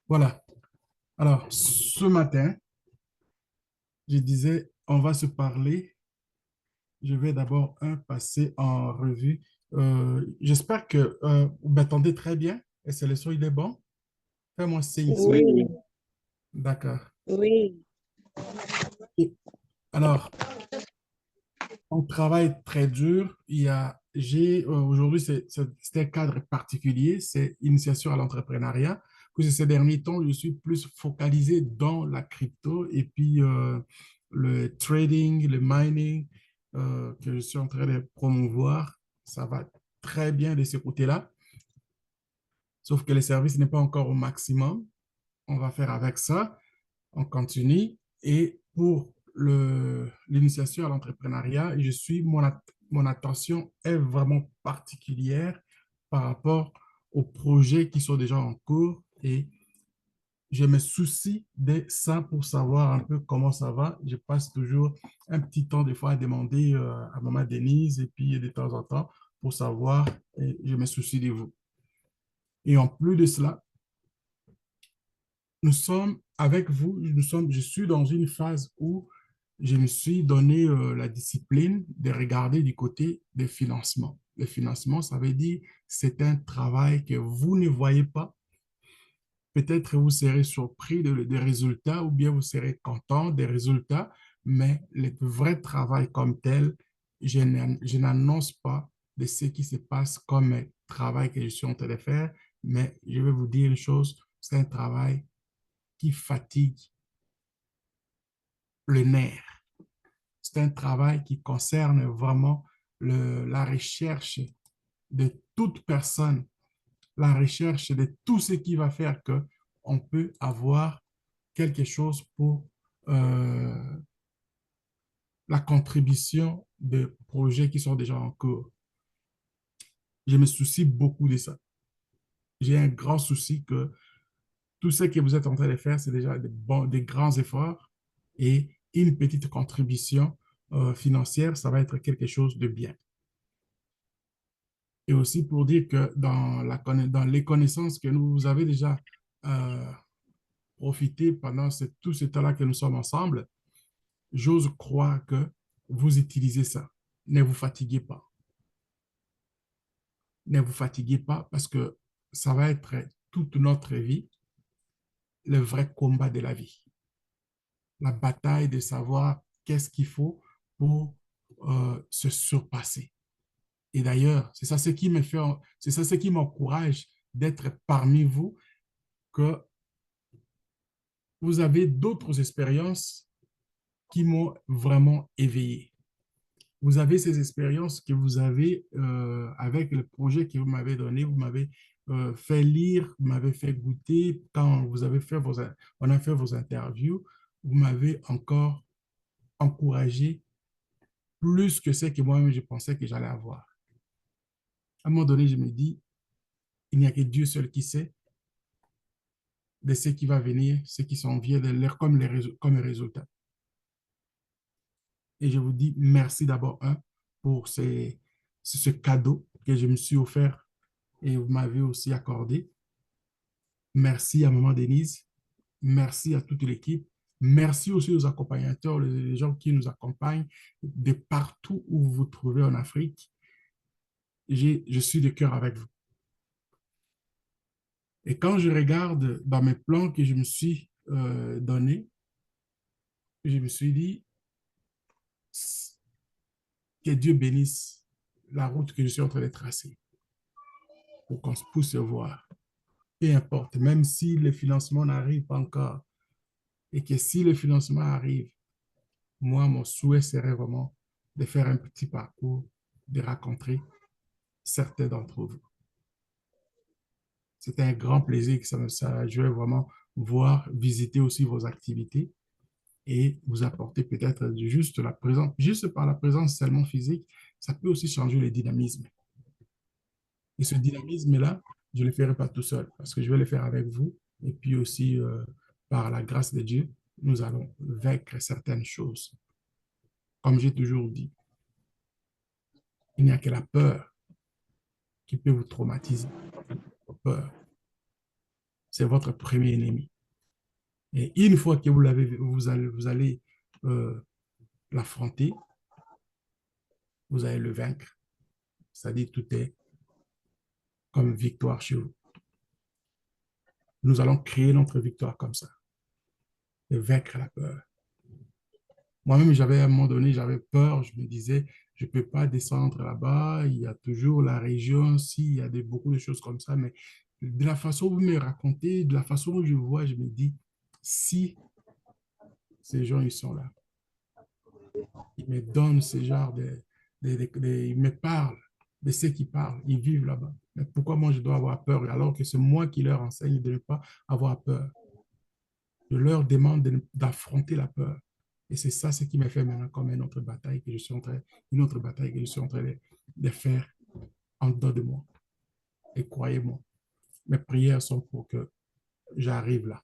Voilà. Alors, ce matin, je disais, on va se parler. Je vais d'abord passer en revue. J'espère que vous m'entendez très bien et c'est le son, il est bon. Fais-moi signe si vous... Oui, D'accord. oui, Et alors, on travaille très dur. Aujourd'hui, c'est un cadre particulier, c'est initiation à l'entrepreneuriat. Que ces derniers temps, je suis plus focalisé dans la crypto et puis le trading, le mining que je suis en train de promouvoir. Ça va très bien de ce côté-là, sauf que le service n'est pas encore au maximum. On va faire avec ça. On continue. Et pour l'initiation à l'entrepreneuriat, mon attention est vraiment particulière par rapport aux projets qui sont déjà en cours et je me soucie de ça pour savoir un peu comment ça va. Je passe toujours un petit temps des fois à demander à maman Denise et puis de temps en temps pour savoir et je me soucie de vous. Et en plus de cela, nous sommes avec vous, je suis dans une phase où je me suis donné la discipline de regarder du côté des financements. Le financement, ça veut dire c'est un travail que vous ne voyez pas. Peut-être vous serez surpris des résultats ou bien vous serez content des résultats, mais le vrai travail comme tel, je n'annonce pas de ce qui se passe comme travail que je suis en train de faire, mais je vais vous dire une chose, c'est un travail qui fatigue le nerf. C'est un travail qui concerne vraiment la recherche de toute personne, la recherche de tout ce qui va faire que on peut avoir quelque chose pour euh, la contribution de projets qui sont déjà en cours. Je me soucie beaucoup de ça. J'ai un grand souci que tout ce que vous êtes en train de faire, c'est déjà des grands efforts et une petite contribution financière, ça va être quelque chose de bien. Et aussi pour dire que dans les connaissances que nous avez déjà euh, profité pendant tout ce temps-là que nous sommes ensemble, j'ose croire que vous utilisez ça. Ne vous fatiguez pas. Ne vous fatiguez pas parce que ça va être toute notre vie le vrai combat de la vie. La bataille de savoir qu'est-ce qu'il faut pour se surpasser. Et d'ailleurs, c'est ça ce qui m'encourage d'être parmi vous, que vous avez d'autres expériences qui m'ont vraiment éveillé. Vous avez ces expériences que vous avez avec le projet que vous m'avez donné, vous m'avez fait lire, vous m'avez fait goûter quand vous avez fait on a fait vos interviews, vous m'avez encore encouragé plus que ce que moi-même je pensais que j'allais avoir. À un moment donné, je me dis, il n'y a que Dieu seul qui sait de ce qui va venir, ce qui s'en vient de l'air comme résultat. Et je vous dis merci d'abord, pour ce cadeau que je me suis offert et vous m'avez aussi accordé. Merci à Maman Denise. Merci à toute l'équipe. Merci aussi aux accompagnateurs, les gens qui nous accompagnent de partout où vous vous trouvez en Afrique. Je suis de cœur avec vous. Et quand je regarde dans mes plans que je me suis donnés, je me suis dit que Dieu bénisse la route que je suis en train de tracer pour qu'on puisse se voir. Peu importe, même si le financement n'arrive pas encore, et que si le financement arrive, moi, mon souhait serait vraiment de faire un petit parcours, de rencontrer certains d'entre vous. C'était un grand plaisir que je vais vraiment voir, visiter aussi vos activités et vous apporter peut-être juste la présence, juste par la présence seulement physique, ça peut aussi changer le dynamisme. Et ce dynamisme-là, je ne le ferai pas tout seul parce que je vais le faire avec vous. Et puis aussi, par la grâce de Dieu, nous allons vaincre certaines choses. Comme j'ai toujours dit, il n'y a que la peur qui peut vous traumatiser. La peur. c'est votre premier ennemi. Et une fois que vous allez euh, l'affronter, vous allez le vaincre. C'est-à-dire tout est comme victoire chez vous. Nous allons créer notre victoire comme ça, et vaincre la peur. Moi-même, j'avais à un moment donné, j'avais peur, je me disais, je ne peux pas descendre là-bas, il y a toujours la région, si, il y a beaucoup de choses comme ça, mais de la façon où vous me racontez, de la façon où je vois, je me dis, si ces gens, ils sont là, ils me donnent ce genre ils me parlent de ce qu'ils parlent, ils vivent là-bas. Mais pourquoi moi je dois avoir peur alors que c'est moi qui leur enseigne de ne pas avoir peur? Je leur demande d'affronter la peur. Et c'est ça ce qui me fait maintenant comme une autre bataille que je suis en train, une autre bataille que je suis en train de faire en dedans de moi. Et croyez-moi, mes prières sont pour que j'arrive là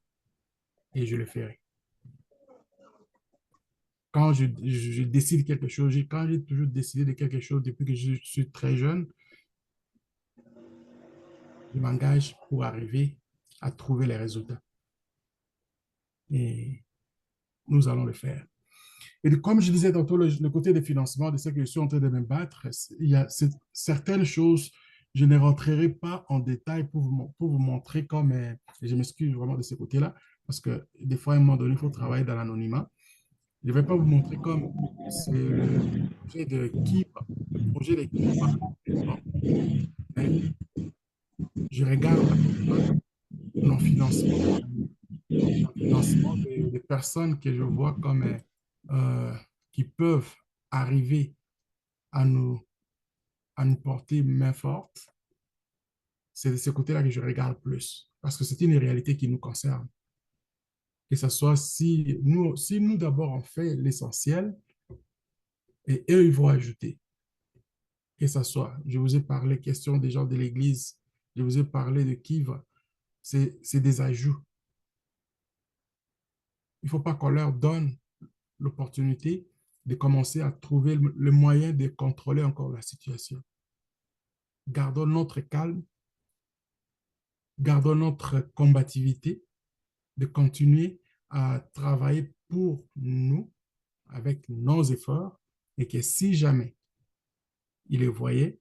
et je le ferai. Quand je décide quelque chose, quand j'ai toujours décidé de quelque chose depuis que je suis très jeune, je m'engage pour arriver à trouver les résultats. Et nous allons le faire. Et comme je disais tantôt, le côté des financements, de ce que je suis en train de me battre, il y a certaines choses, je ne rentrerai pas en détail pour vous montrer comme, et je m'excuse vraiment de ce côté-là, parce que des fois, à un moment donné, il faut travailler dans l'anonymat. Je ne vais pas vous montrer comme c'est le projet de Kiva, le projet de Kiva, mais je regarde la méthode, non financement, financement des personnes que je vois comme qui peuvent arriver à nous porter main forte. C'est de ce côté-là que je regarde plus, parce que c'est une réalité qui nous concerne. Que ce soit si nous d'abord on fait l'essentiel, et eux, ils vont ajouter. Que ce soit, je vous ai parlé, question des gens de l'Église, je vous ai parlé de Kiva, c'est des ajouts. Il ne faut pas qu'on leur donne l'opportunité de commencer à trouver le moyen de contrôler encore la situation. Gardons notre calme, gardons notre combativité, de continuer à travailler pour nous avec nos efforts et que si jamais ils les voyaient,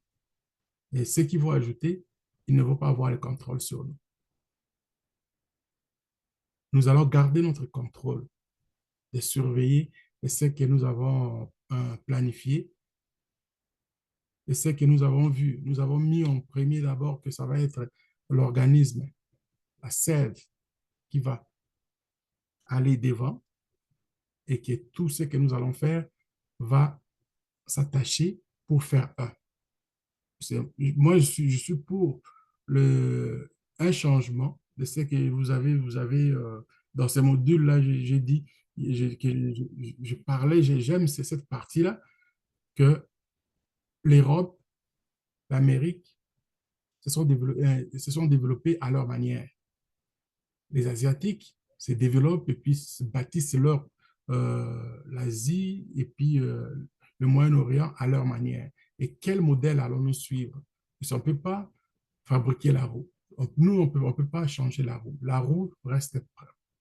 et ceux qui vont ajouter, ils ne vont pas avoir le contrôle sur nous. Nous allons garder notre contrôle, de surveiller ce que nous avons planifié et ce que nous avons vu. Nous avons mis en premier d'abord que ça va être l'organisme, la sève qui va aller devant et que tout ce que nous allons faire va s'attacher pour faire un. Moi, je suis pour un changement de ce que vous avez dans ces modules-là, j'ai dit, je parlais, j'aime cette partie-là, que l'Europe, l'Amérique se sont développés à leur manière. Les Asiatiques se développent et puis se bâtissent l'Asie et puis le Moyen-Orient à leur manière. Et quel modèle allons-nous suivre? On ne peut pas fabriquer la roue. Nous, on ne peut pas changer la roue. La roue reste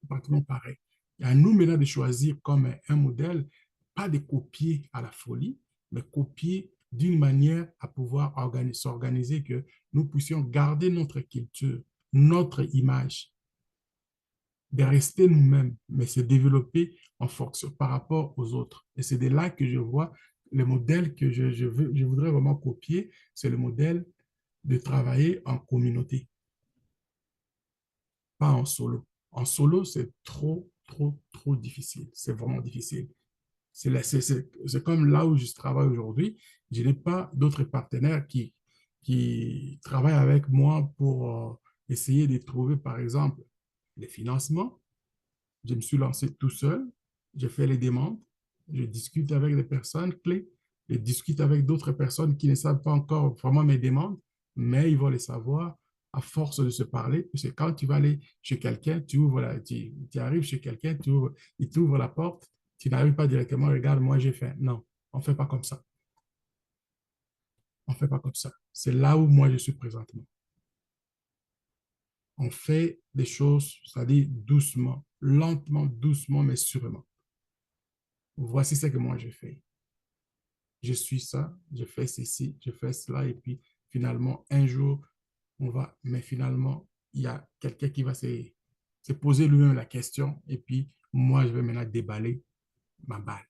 pratiquement pareille. Et à nous maintenant de choisir comme un modèle, pas de copier à la folie, mais copier d'une manière à pouvoir s'organiser que nous puissions garder notre culture, notre image, de rester nous-mêmes, mais se développer en fonction par rapport aux autres. Et c'est de là que je vois le modèle que je voudrais vraiment copier, c'est le modèle de travailler en communauté, pas en solo. En solo, c'est trop difficile. C'est vraiment difficile. C'est comme là où je travaille aujourd'hui. Je n'ai pas d'autres partenaires qui travaillent avec moi pour essayer de trouver, par exemple, les financements. Je me suis lancé tout seul, j'ai fait les demandes, je discute avec des personnes clés, je discute avec d'autres personnes qui ne savent pas encore vraiment mes demandes, mais ils vont les savoir à force de se parler. Parce que quand tu vas aller chez quelqu'un, tu arrives chez quelqu'un, il t'ouvre la porte, tu n'arrives pas directement, regarde, moi j'ai fait. Non, on ne fait pas comme ça. On ne fait pas comme ça. C'est là où moi je suis présentement. On fait des choses, c'est-à-dire doucement, lentement, doucement, mais sûrement. Voici ce que moi je fais. Je suis ça, je fais ceci, je fais cela, et puis finalement, un jour, mais finalement, il y a quelqu'un qui va se poser lui-même la question, et puis moi, je vais maintenant déballer ma balle.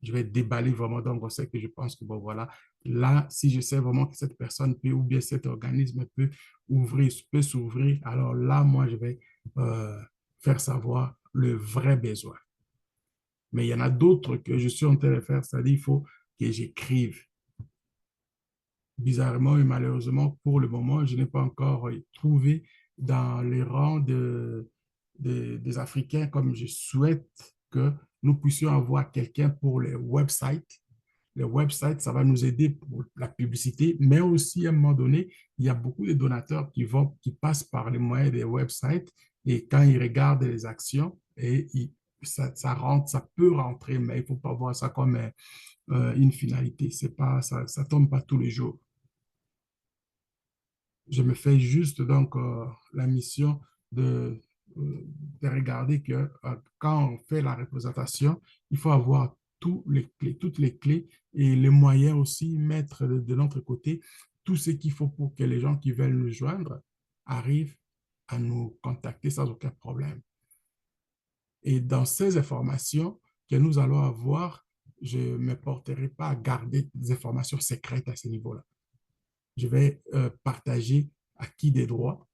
Je vais déballer vraiment dans le que je pense que, bon, voilà, là, si je sais vraiment que cette personne peut, ou bien cet organisme peut peut s'ouvrir, alors là, moi, je vais euh, faire savoir le vrai besoin. Mais il y en a d'autres que je suis en train de faire, c'est-à-dire il faut que j'écrive. Bizarrement et malheureusement, pour le moment, je n'ai pas encore trouvé dans les rangs des Africains comme je souhaite que nous puissions avoir quelqu'un pour les websites. Les websites, ça va nous aider pour la publicité, mais aussi à un moment donné, il y a beaucoup de donateurs qui passent par les moyens des websites et quand ils regardent les actions, ça rentre, ça peut rentrer, mais il ne faut pas voir ça comme une finalité. C'est pas, ça tombe pas tous les jours. Je me fais juste donc la mission de, de regarder que quand on fait la représentation, il faut avoir toutes les clés et les moyens aussi, mettre de notre côté tout ce qu'il faut pour que les gens qui veulent nous joindre arrivent à nous contacter sans aucun problème. Et dans ces informations que nous allons avoir, je ne me porterai pas à garder des informations secrètes à ce niveau-là. Je vais partager à qui des droits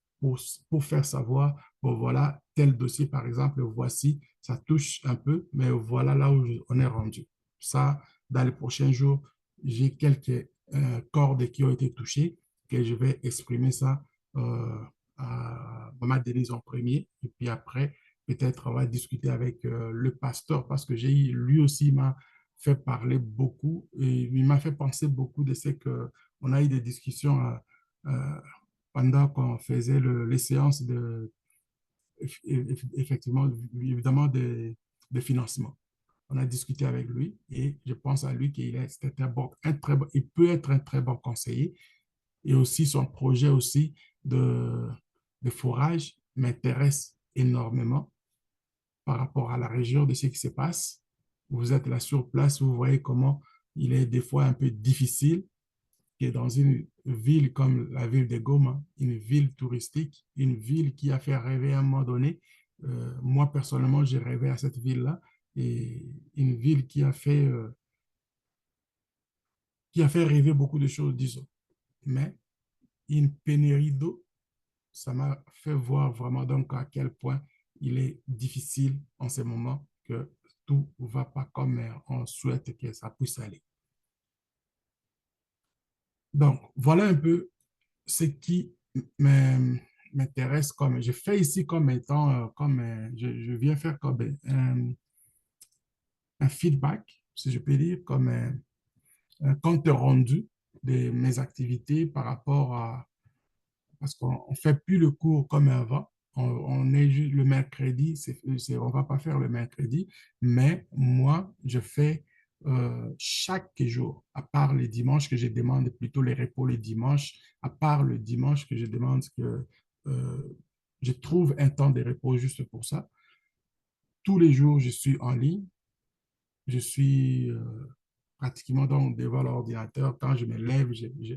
pour faire savoir, bon voilà, tel dossier, par exemple, voici, ça touche un peu, mais voilà là où on est rendu. Ça, dans les prochains jours, j'ai quelques cordes qui ont été touchées, que je vais exprimer ça à ma Denise en premier, et puis après, peut-être on va discuter avec le pasteur, parce que lui aussi m'a fait parler beaucoup, et il m'a fait penser beaucoup de ce que on a eu des discussions euh, pendant qu'on faisait les séances effectivement, évidemment, de financement. On a discuté avec lui et je pense à lui qu'il est, c'était il peut être un très bon conseiller. Et aussi, son projet aussi de, de forage m'intéresse énormément par rapport à la région de ce qui se passe. Vous êtes là sur place, vous voyez comment il est des fois un peu difficile qui est dans une ville comme la ville de Goma, une ville touristique, une ville qui a fait rêver à un moment donné. Moi, personnellement, j'ai rêvé à cette ville-là et une ville qui a fait rêver beaucoup de choses, disons. Mais une pénurie d'eau, ça m'a fait voir vraiment donc à quel point il est difficile en ce moment que tout ne va pas comme on souhaite que ça puisse aller. Donc, voilà un peu ce qui m'intéresse comme je fais ici comme étant comme je viens faire comme un feedback, si je peux dire, comme un compte rendu de mes activités par rapport à parce qu'on ne fait plus le cours comme avant. On est juste le mercredi, on ne va pas faire le mercredi, mais moi, je fais chaque jour, à part les dimanches que je demande plutôt les repos les dimanches, à part le dimanche que je demande que je trouve un temps de repos juste pour ça. Tous les jours, je suis en ligne, je suis pratiquement donc devant l'ordinateur. Quand je me lève, je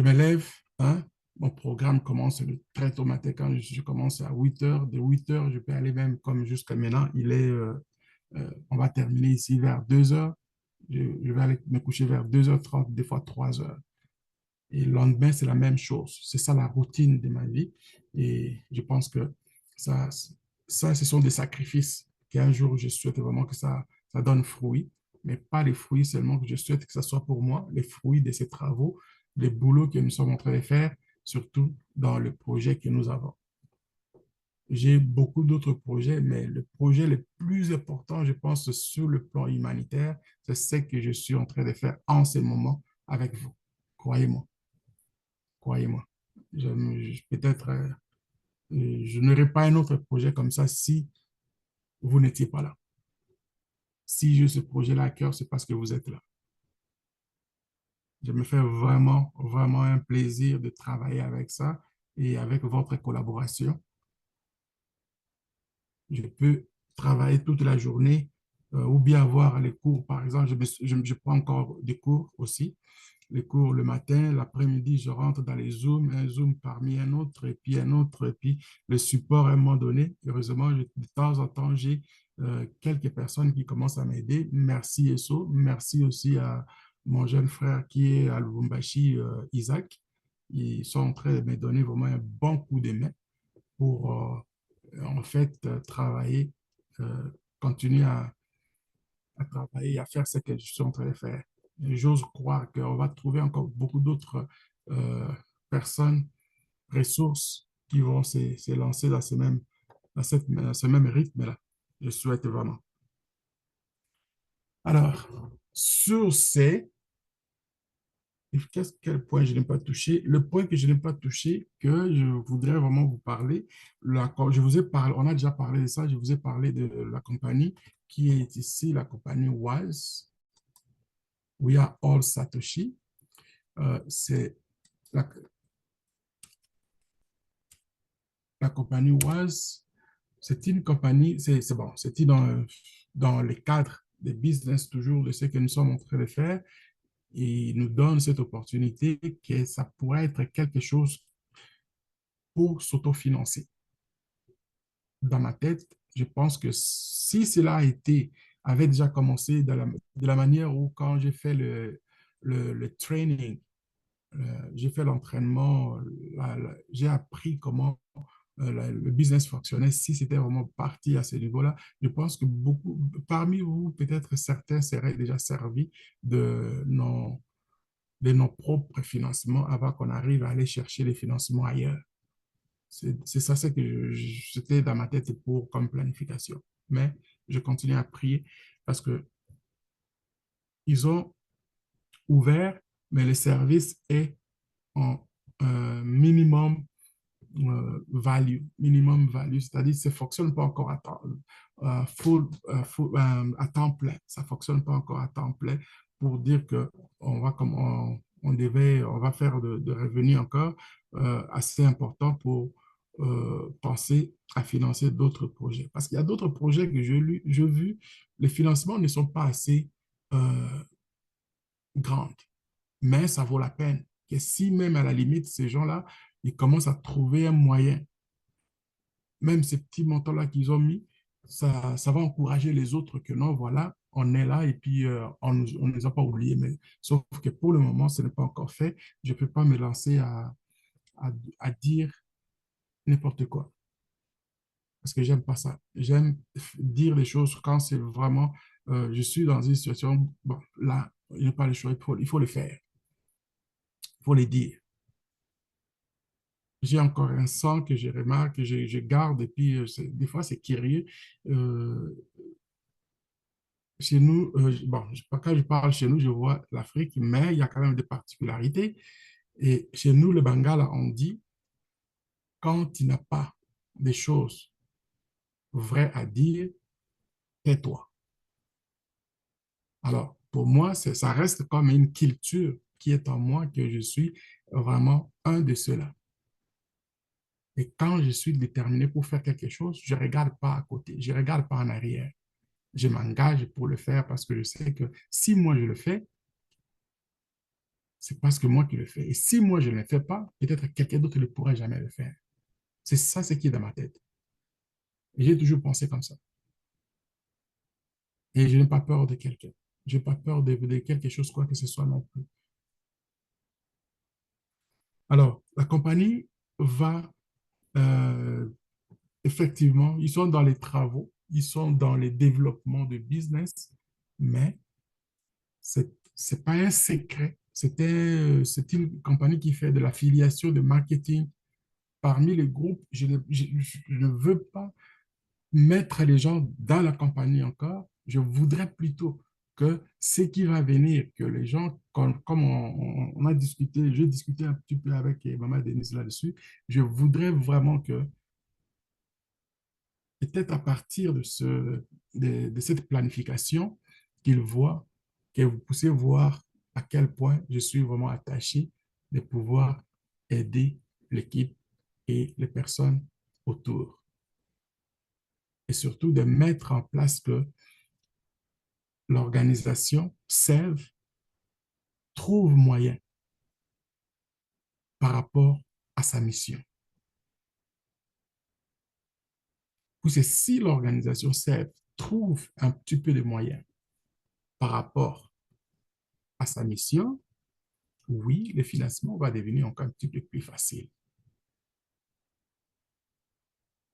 me lève, hein, mon programme commence très tôt matin quand je commence à 8 heures. De 8 heures, je peux aller même comme jusqu'à maintenant. On va terminer ici vers 2 heures. Je vais aller me coucher vers 2h30, des fois 3 heures. Et le lendemain, c'est la même chose. C'est ça la routine de ma vie. Et je pense que ça, ce sont des sacrifices qu'un jour, je souhaite vraiment que ça donne fruit, mais pas les fruits seulement que je souhaite que ça soit pour moi, les fruits de ces travaux, les boulots que nous sommes en train de faire, surtout dans le projet que nous avons. J'ai beaucoup d'autres projets, mais le projet le plus important, je pense, sur le plan humanitaire, c'est ce que je suis en train de faire en ce moment avec vous. Croyez-moi, croyez-moi. Peut-être, je n'aurais pas un autre projet comme ça si vous n'étiez pas là. Si j'ai ce projet-là à cœur, c'est parce que vous êtes là. Je me fais vraiment, vraiment un plaisir de travailler avec ça et avec votre collaboration. Je peux travailler toute la journée ou bien avoir les cours. Par exemple, je prends encore des cours aussi. Les cours le matin, l'après-midi, je rentre dans les Zooms, un Zoom parmi un autre, et puis le support à un moment donné. Heureusement, de temps en temps, j'ai quelques personnes qui commencent à m'aider. Merci Eso. Merci aussi à mon jeune frère qui est à Lubumbashi, Isaac. Ils sont en train de me donner vraiment un bon coup de main pour en fait travailler, euh, continuer à travailler, à faire ce que je suis en train de faire. Et j'ose croire qu'on va trouver encore beaucoup d'autres euh, personnes, ressources qui vont se lancer dans dans ce même rythme-là. Je souhaite vraiment. Alors, sur ces, quel point je n'ai pas touché? Le point que je n'ai pas touché, que je voudrais vraiment vous parler, je vous ai parlé, on a déjà parlé de ça, je vous ai parlé de la compagnie qui est ici, la compagnie Wise. We are all Satoshi. C'est la, la compagnie Wise, c'est une compagnie, c'est bon, c'est dans le cadre des business toujours de ce que nous sommes en train de faire et nous donne cette opportunité que ça pourrait être quelque chose pour s'autofinancer. Dans ma tête, je pense que si cela avait déjà commencé de la manière où quand j'ai fait le training, j'ai fait l'entraînement, j'ai appris comment le business fonctionnait, si c'était vraiment parti à ce niveau-là, je pense que beaucoup, parmi vous, peut-être certains seraient déjà servis de de nos propres financements avant qu'on arrive à aller chercher les financements ailleurs. C'est ça, c'est que j'étais dans ma tête pour comme planification. Mais je continue à prier parce que ils ont ouvert, mais le service est en minimum minimum value, c'est-à-dire que ça ne fonctionne pas encore à temps plein. Ça ne fonctionne pas encore à temps plein pour dire que on va faire de revenus encore assez importants pour penser à financer d'autres projets. Parce qu'il y a d'autres projets que j'ai vus, les financements ne sont pas assez euh, grands, mais ça vaut la peine. Que si même à la limite, ces gens-là, ils commencent à trouver un moyen, même ces petits montants-là qu'ils ont mis, ça va encourager les autres que non, voilà, on est là et puis on ne nous a pas oubliés. Mais sauf que pour le moment, ce n'est pas encore fait. Je ne peux pas me lancer à dire n'importe quoi parce que j'aime pas ça. J'aime dire les choses quand c'est vraiment, je suis dans une situation, bon, là, il n'y a pas le choix, il faut le faire, il faut le dire. J'ai encore un sang que je remarque, que je garde, et puis des fois c'est curieux. Euh, Chez nous, bon, quand je parle chez nous, je vois l'Afrique, mais il y a quand même des particularités. Et chez nous, le Bangala, on dit, quand tu n'as pas des choses vraies à dire, tais-toi. Alors, pour moi, ça reste comme une culture qui est en moi, que je suis vraiment un de ceux-là. Et quand je suis déterminé pour faire quelque chose, je ne regarde pas à côté, je ne regarde pas en arrière. Je m'engage pour le faire parce que je sais que si moi je le fais, c'est parce que moi qui le fais. Et si moi je ne le fais pas, peut-être quelqu'un d'autre ne pourrait jamais le faire. C'est ça ce qui est dans ma tête. Et j'ai toujours pensé comme ça. Et je n'ai pas peur de quelqu'un. Je n'ai pas peur de quelque chose, quoi que ce soit non plus. Alors, la compagnie va euh, effectivement, ils sont dans les travaux, ils sont dans les développements de business, mais c'est pas un secret. C'est une compagnie qui fait de l'affiliation de marketing parmi les groupes. Je ne veux pas mettre les gens dans la compagnie encore. Je voudrais plutôt que ce qui va venir, que les gens, comme on a discuté, j'ai discuté un petit peu avec Maman Denise là-dessus, je voudrais vraiment que peut-être à partir de cette planification, qu'ils voient, que vous puissiez voir à quel point je suis vraiment attaché de pouvoir aider l'équipe et les personnes autour. Et surtout de mettre en place que l'organisation SEV trouve moyen par rapport à sa mission. Parce que si l'organisation SEV trouve un petit peu de moyens par rapport à sa mission, oui, le financement va devenir encore un petit peu plus facile.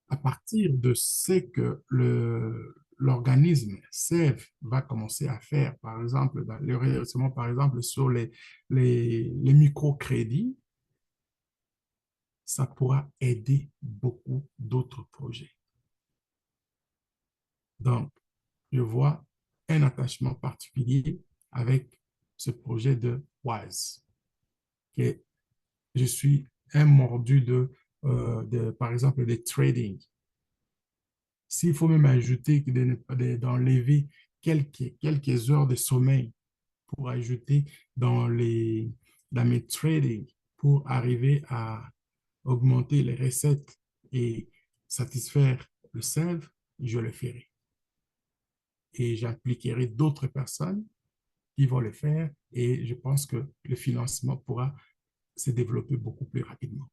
À partir de ce que l'organisme SEV va commencer à faire, par exemple, dans le redressement, par exemple, sur les microcrédits, ça pourra aider beaucoup d'autres projets. Donc, je vois un attachement particulier avec ce projet de WISE, que je suis un mordu par exemple, de trading. S'il faut même ajouter d'enlever quelques heures de sommeil pour ajouter dans mes trading pour arriver à augmenter les recettes et satisfaire le SEV, je le ferai. Et j'impliquerai d'autres personnes qui vont le faire et je pense que le financement pourra se développer beaucoup plus rapidement.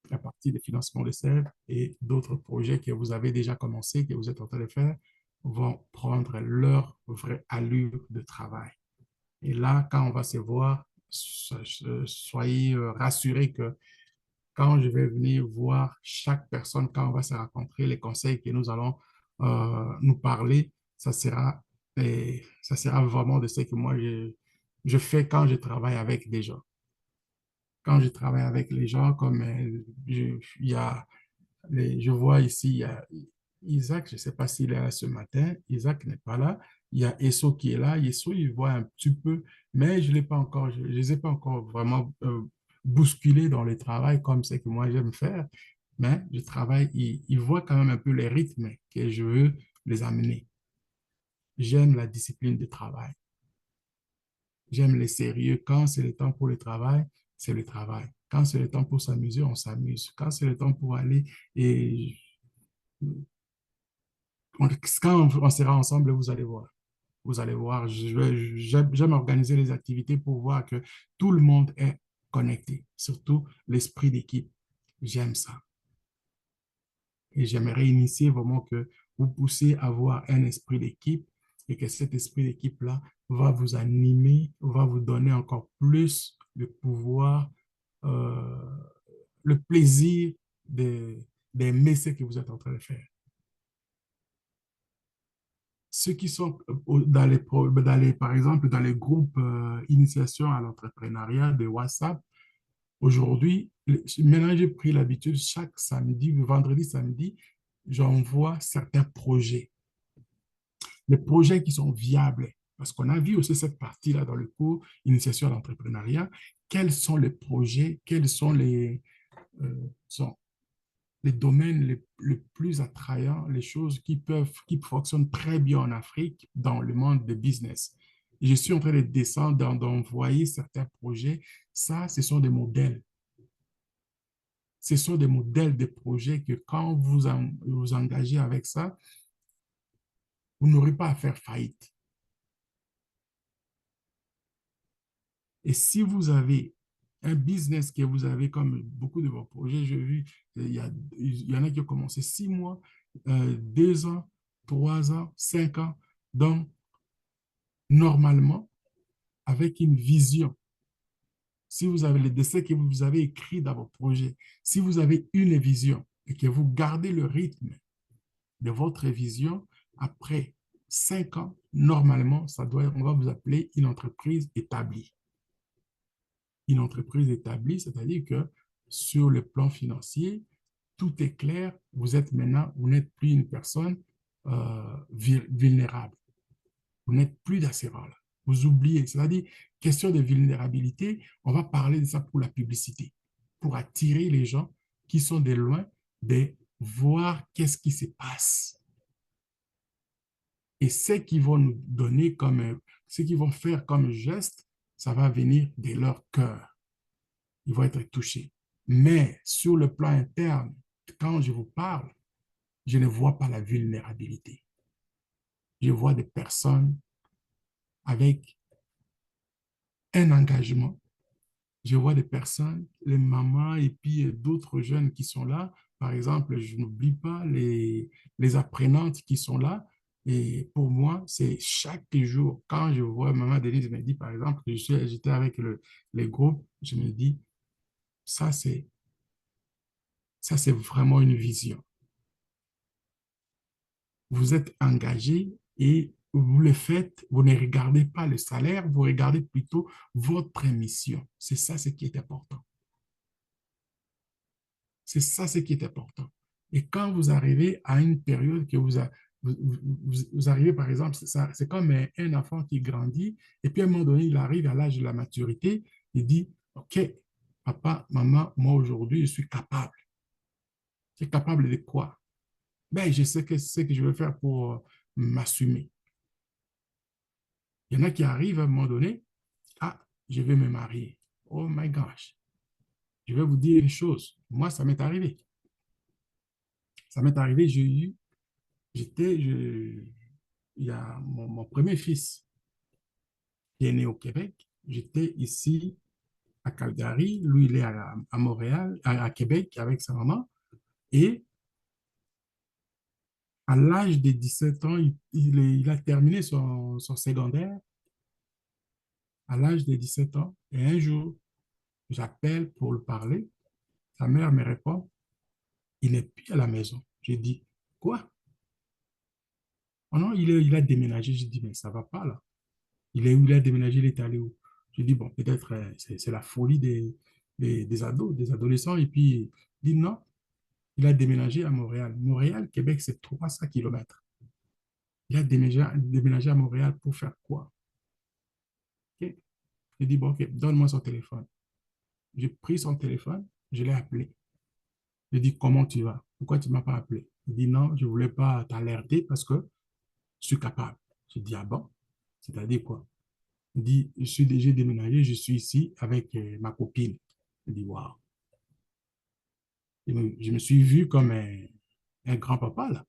La partie des financements de SEV et d'autres projets que vous avez déjà commencé, que vous êtes en train de faire, vont prendre leur vraie allure de travail. Et là, quand on va se voir, soyez rassurés que quand je vais venir voir chaque personne, quand on va se rencontrer, les conseils que nous allons nous parler, ça sera vraiment de ce que moi je fais quand je travaille avec des gens. Quand je travaille avec les gens, comme il y a je vois ici, il y a Isaac, je ne sais pas s'il est là ce matin. Isaac n'est pas là. Il y a Esso qui est là. Esso, il voit un petit peu, mais je ne les ai pas encore vraiment bousculés dans le travail comme c'est que moi j'aime faire. Mais je travaille, il voit quand même un peu les rythmes que je veux les amener. J'aime la discipline de travail. J'aime les sérieux. Quand c'est le temps pour le travail, c'est le travail. Quand c'est le temps pour s'amuser, on s'amuse. Quand c'est le temps pour aller et quand on sera ensemble, vous allez voir. Vous allez voir, j'aime organiser les activités pour voir que tout le monde est connecté, surtout l'esprit d'équipe. J'aime ça. Et j'aimerais initier vraiment que vous poussiez à avoir un esprit d'équipe et que cet esprit d'équipe-là va vous animer, va vous donner encore plus le pouvoir, euh, le plaisir d'aimer ce que vous êtes en train de faire. Ceux qui sont par exemple, dans les groupes initiation à l'entrepreneuriat de WhatsApp, aujourd'hui, maintenant j'ai pris l'habitude, chaque samedi, vendredi, samedi, j'envoie certains projets. Les projets qui sont viables, parce qu'on a vu aussi cette partie-là dans le cours initiation à l'entrepreneuriat, quels sont les projets, quels sont sont les domaines les plus attrayants, les choses qui fonctionnent très bien en Afrique dans le monde de business. Je suis en train de descendre, d'envoyer certains projets. Ça, ce sont des modèles. Ce sont des modèles de projets que quand vous engagez avec ça, vous n'aurez pas à faire faillite. Et si vous avez un business que vous avez comme beaucoup de vos projets, j'ai vu, il y en a qui ont commencé 6 mois, 2 ans, 3 ans, 5 ans. Donc, normalement, avec une vision, si vous avez les dessins que vous avez écrits dans vos projets, si vous avez une vision et que vous gardez le rythme de votre vision, après 5 ans, normalement, on va vous appeler une entreprise établie. Une entreprise établie, c'est-à-dire que sur le plan financier, tout est clair. Vous êtes maintenant, vous n'êtes plus une personne vulnérable. Vous n'êtes plus dans ces rangs-là. Vous oubliez. C'est-à-dire, question de vulnérabilité, on va parler de ça pour la publicité, pour attirer les gens qui sont de loin, de voir qu'est-ce qui se passe. Et ce qu'ils vont nous donner comme ce qu'ils vont faire comme geste, ça va venir de leur cœur. Ils vont être touchés. Mais sur le plan interne, quand je vous parle, je ne vois pas la vulnérabilité. Je vois des personnes avec un engagement. Je vois des personnes, les mamans et puis d'autres jeunes qui sont là. Par exemple, je n'oublie pas les apprenantes qui sont là. Et pour moi, c'est chaque jour, quand je vois Maman Denise me dit, par exemple, que j'étais avec les groupes, je me dis, ça, c'est, ça, c'est vraiment une vision. Vous êtes engagé et vous le faites, vous ne regardez pas le salaire, vous regardez plutôt votre mission. C'est ça ce qui est important. C'est ça ce qui est important. Et quand vous arrivez à une période que vous arrivez, par exemple, c'est comme un enfant qui grandit, et puis à un moment donné, il arrive à l'âge de la maturité, il dit, OK, papa, maman, moi aujourd'hui, je suis capable. Je suis capable de quoi? Ben, je sais que ce que je veux faire pour m'assumer. Il y en a qui arrivent à un moment donné, ah, je vais me marier. Oh my gosh. Je vais vous dire une chose. Moi, ça m'est arrivé. Ça m'est arrivé, j'étais, il y a mon premier fils qui est né au Québec. J'étais ici à Calgary. Lui, il est à Montréal, à Québec avec sa maman. Et à l'âge de 17 ans, il a terminé son secondaire à l'âge de 17 ans. Et un jour, j'appelle pour le parler. Sa mère me répond, il n'est plus à la maison. J'ai dit, quoi? Oh non, il a déménagé. J'ai dit, mais ça va pas là. Il est où? Il a déménagé, il est allé où? J'ai dit, bon, peut-être c'est la folie des ados, des adolescents. Et puis, il dit, non, il a déménagé à Montréal. Montréal, Québec, c'est 300 kilomètres. Il a déménagé à Montréal pour faire quoi? Ok. J'ai dit, bon, ok, donne-moi son téléphone. J'ai pris son téléphone, je l'ai appelé. J'ai dit, comment tu vas? Pourquoi tu ne m'as pas appelé? Il dit, non, je ne voulais pas t'alerter parce que je suis capable. J'ai dit, ah bon? C'est-à-dire quoi? Il dit, je suis déjà déménagé, je suis ici avec ma copine. Je dis, waouh. Je me suis vu comme un grand-papa, là.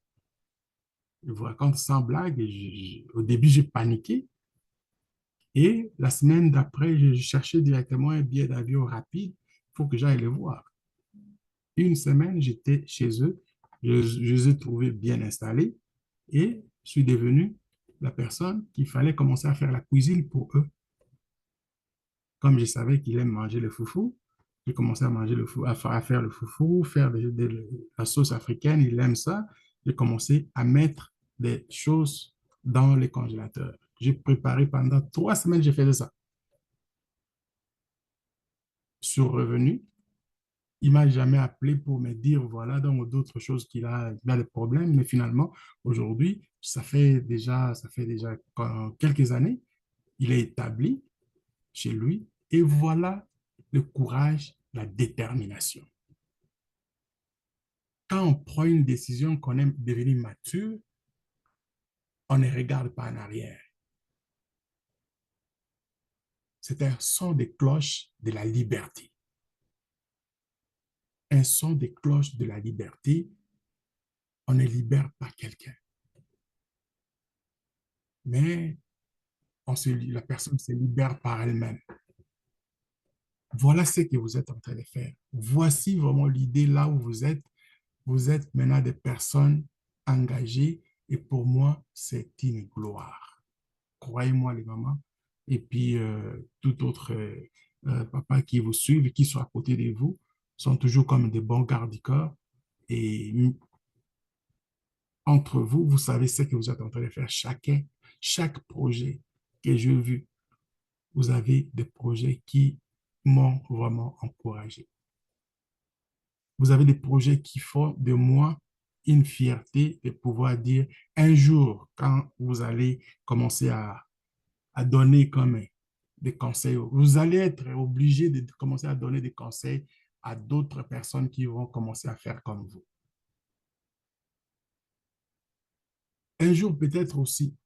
Je vous raconte sans blague. Au début, j'ai paniqué. Et la semaine d'après, je cherchais directement un billet d'avion rapide. Il faut que j'aille les voir. Une semaine, j'étais chez eux. Je les ai trouvés bien installés. Et je suis devenu la personne qu'il fallait commencer à faire la cuisine pour eux. Comme je savais qu'il aime manger le foufou, j'ai commencé à manger à faire le foufou, faire la sauce africaine, il aime ça. J'ai commencé à mettre des choses dans les congélateurs. J'ai préparé pendant 3 semaines, j'ai fait de ça. Sur revenu, il m'a jamais appelé pour me dire, voilà, donc d'autres choses il a des problèmes, mais finalement, aujourd'hui, ça fait déjà quelques années, il est établi chez lui, et voilà le courage, la détermination. Quand on prend une décision qu'on aime devenir mature, on ne regarde pas en arrière. C'est un son de cloche de la liberté. Un son de cloche de la liberté, on ne libère pas quelqu'un, mais la personne se libère par elle-même. Voilà ce que vous êtes en train de faire. Voici vraiment l'idée là où vous êtes. Vous êtes maintenant des personnes engagées et pour moi, c'est une gloire. Croyez-moi, les mamans, et puis tout autre papa qui vous suivent, qui sont à côté de vous, sont toujours comme des bons gardes-corps. Et entre vous, vous savez ce que vous êtes en train de faire. Chaque projet que j'ai vu, vous avez des projets qui m'ont vraiment encouragé. Vous avez des projets qui font de moi une fierté de pouvoir dire un jour, quand vous allez commencer à donner comme des conseils, vous allez être obligé de commencer à donner des conseils à d'autres personnes qui vont commencer à faire comme vous. Un jour, peut-être aussi,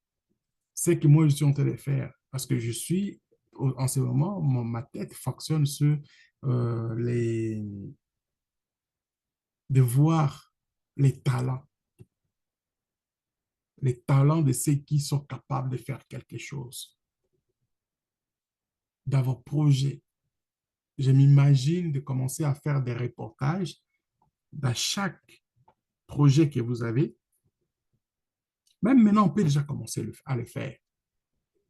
c'est que moi, je suis en train de faire Parce que je suis, en ce moment, ma tête fonctionne sur les, de voir les talents de ceux qui sont capables de faire quelque chose, d'avoir projet. Je m'imagine de commencer à faire des reportages dans chaque projet que vous avez. Même maintenant, on peut déjà commencer à le faire.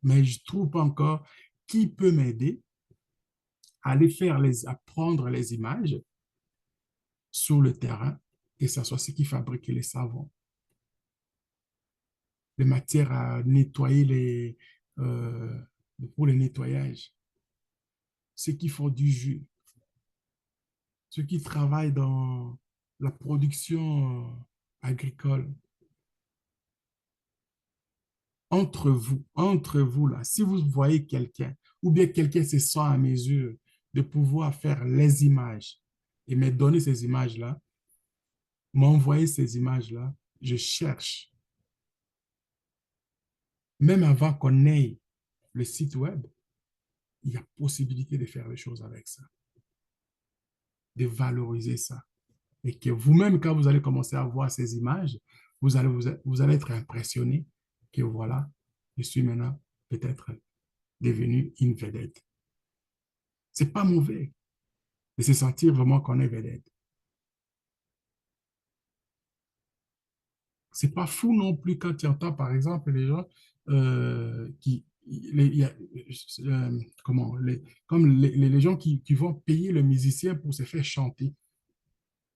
Mais je ne trouve pas encore qui peut m'aider à aller faire à prendre les images sur le terrain, que ce soit ceux qui fabriquent les savons, les matières à nettoyer euh, pour le nettoyage, ceux qui font du jus, ceux qui travaillent dans la production agricole. Entre vous là, si vous voyez quelqu'un, ou bien quelqu'un se sent à mesure de pouvoir faire les images et me donner ces images-là, m'envoyer ces images-là, je cherche, même avant qu'on ait le site web, il y a possibilité de faire les choses avec ça, de valoriser ça. Et que vous-même, quand vous allez commencer à voir ces images, vous allez être impressionné que voilà, je suis maintenant peut-être devenu une vedette. C'est pas mauvais de se sentir vraiment qu'on est vedette. C'est pas fou non plus quand tu entends, par exemple, les gens comment, comme les gens qui vont payer le musicien pour se faire chanter.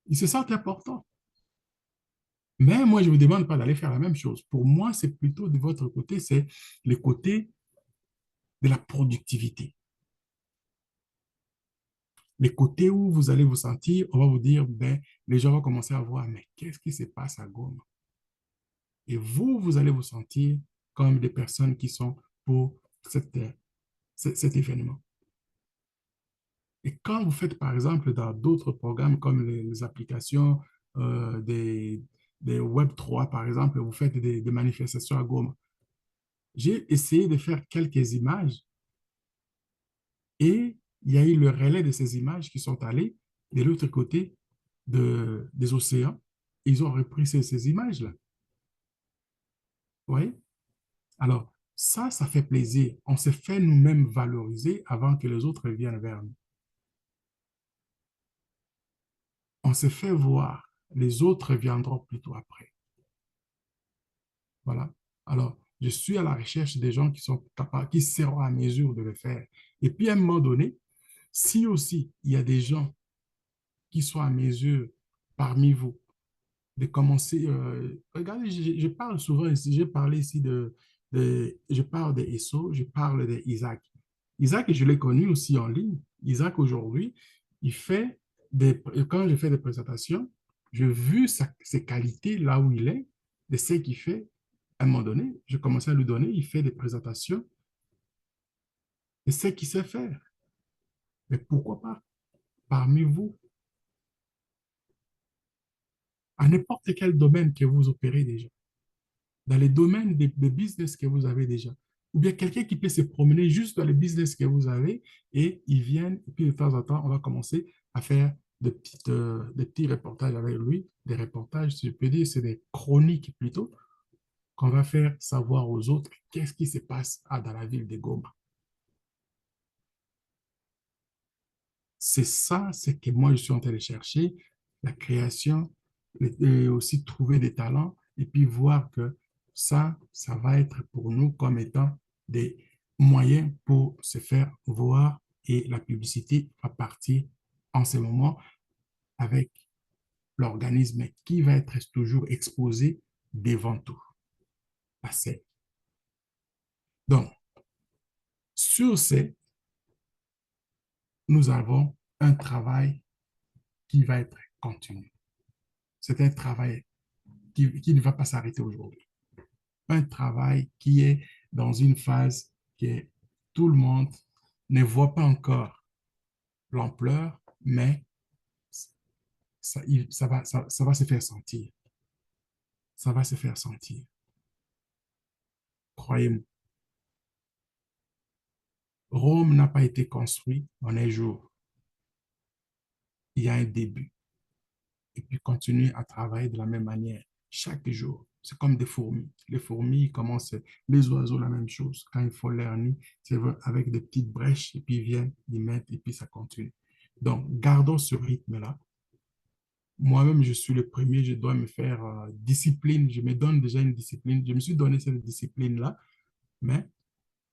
Ils se sentent importants. Mais moi, je ne vous demande pas d'aller faire la même chose. Pour moi, c'est plutôt de votre côté, c'est le côté de la productivité. Le côté où vous allez vous sentir, on va vous dire, ben, les gens vont commencer à voir, mais qu'est-ce qui se passe à Goma? Et vous allez vous sentir comme des personnes qui sont pour cette, cet événement. Et quand vous faites, par exemple, dans d'autres programmes comme les applications des Web3, par exemple, vous faites des manifestations à Goma. J'ai essayé de faire quelques images et il y a eu le relais de ces images qui sont allées de l'autre côté des océans. Ils ont repris ces images-là. Vous voyez? Alors, ça fait plaisir. On se fait nous-mêmes valoriser avant que les autres viennent vers nous. On se fait voir. Les autres viendront plutôt après. Voilà. Alors, je suis à la recherche des gens qui sont capables, qui seront à mesure de le faire. Et puis, à un moment donné, si aussi il y a des gens qui sont à mesure parmi vous de commencer. Regardez, je parle souvent ici, j'ai parlé ici je parle de Esso, je parle d'Isaac. Isaac, je l'ai connu aussi en ligne. Isaac, aujourd'hui, il fait quand je fais des présentations, j'ai vu ses qualités là où il est, de ce qu'il fait. À un moment donné, je commençais à lui donner, il fait des présentations de ce qu'il sait faire. Mais pourquoi pas parmi vous, à n'importe quel domaine que vous opérez déjà, dans les domaines de business que vous avez déjà. Ou bien quelqu'un qui peut se promener juste dans les business que vous avez et ils viennent, et puis de temps en temps, on va commencer à faire des petits reportages avec lui, des reportages, si je peux dire, c'est des chroniques plutôt, qu'on va faire savoir aux autres qu'est-ce qui se passe dans la ville de Goma. C'est ça, c'est que moi, je suis en train de chercher, la création, et aussi trouver des talents, et puis voir que ça va être pour nous comme étant des moyens pour se faire voir, et la publicité va partir en ce moment avec l'organisme qui va être toujours exposé devant tout. Assez. Donc, sur ce, nous avons un travail qui va être continu. C'est un travail qui ne va pas s'arrêter aujourd'hui. Un travail qui est dans une phase que tout le monde ne voit pas encore l'ampleur, mais ça va se faire sentir. Ça va se faire sentir. Croyez-moi. Rome n'a pas été construit en un jour. Il y a un début. Et puis continuer à travailler de la même manière chaque jour. C'est comme des fourmis. Les fourmis, ils commencent, les oiseaux, la même chose. Quand il faut leur nid, c'est avec des petites brèches, et puis ils viennent, ils mettent, et puis ça continue. Donc, gardons ce rythme-là. Moi-même, je suis le premier, je dois me faire discipline. Je me donne déjà une discipline. Je me suis donné cette discipline-là, mais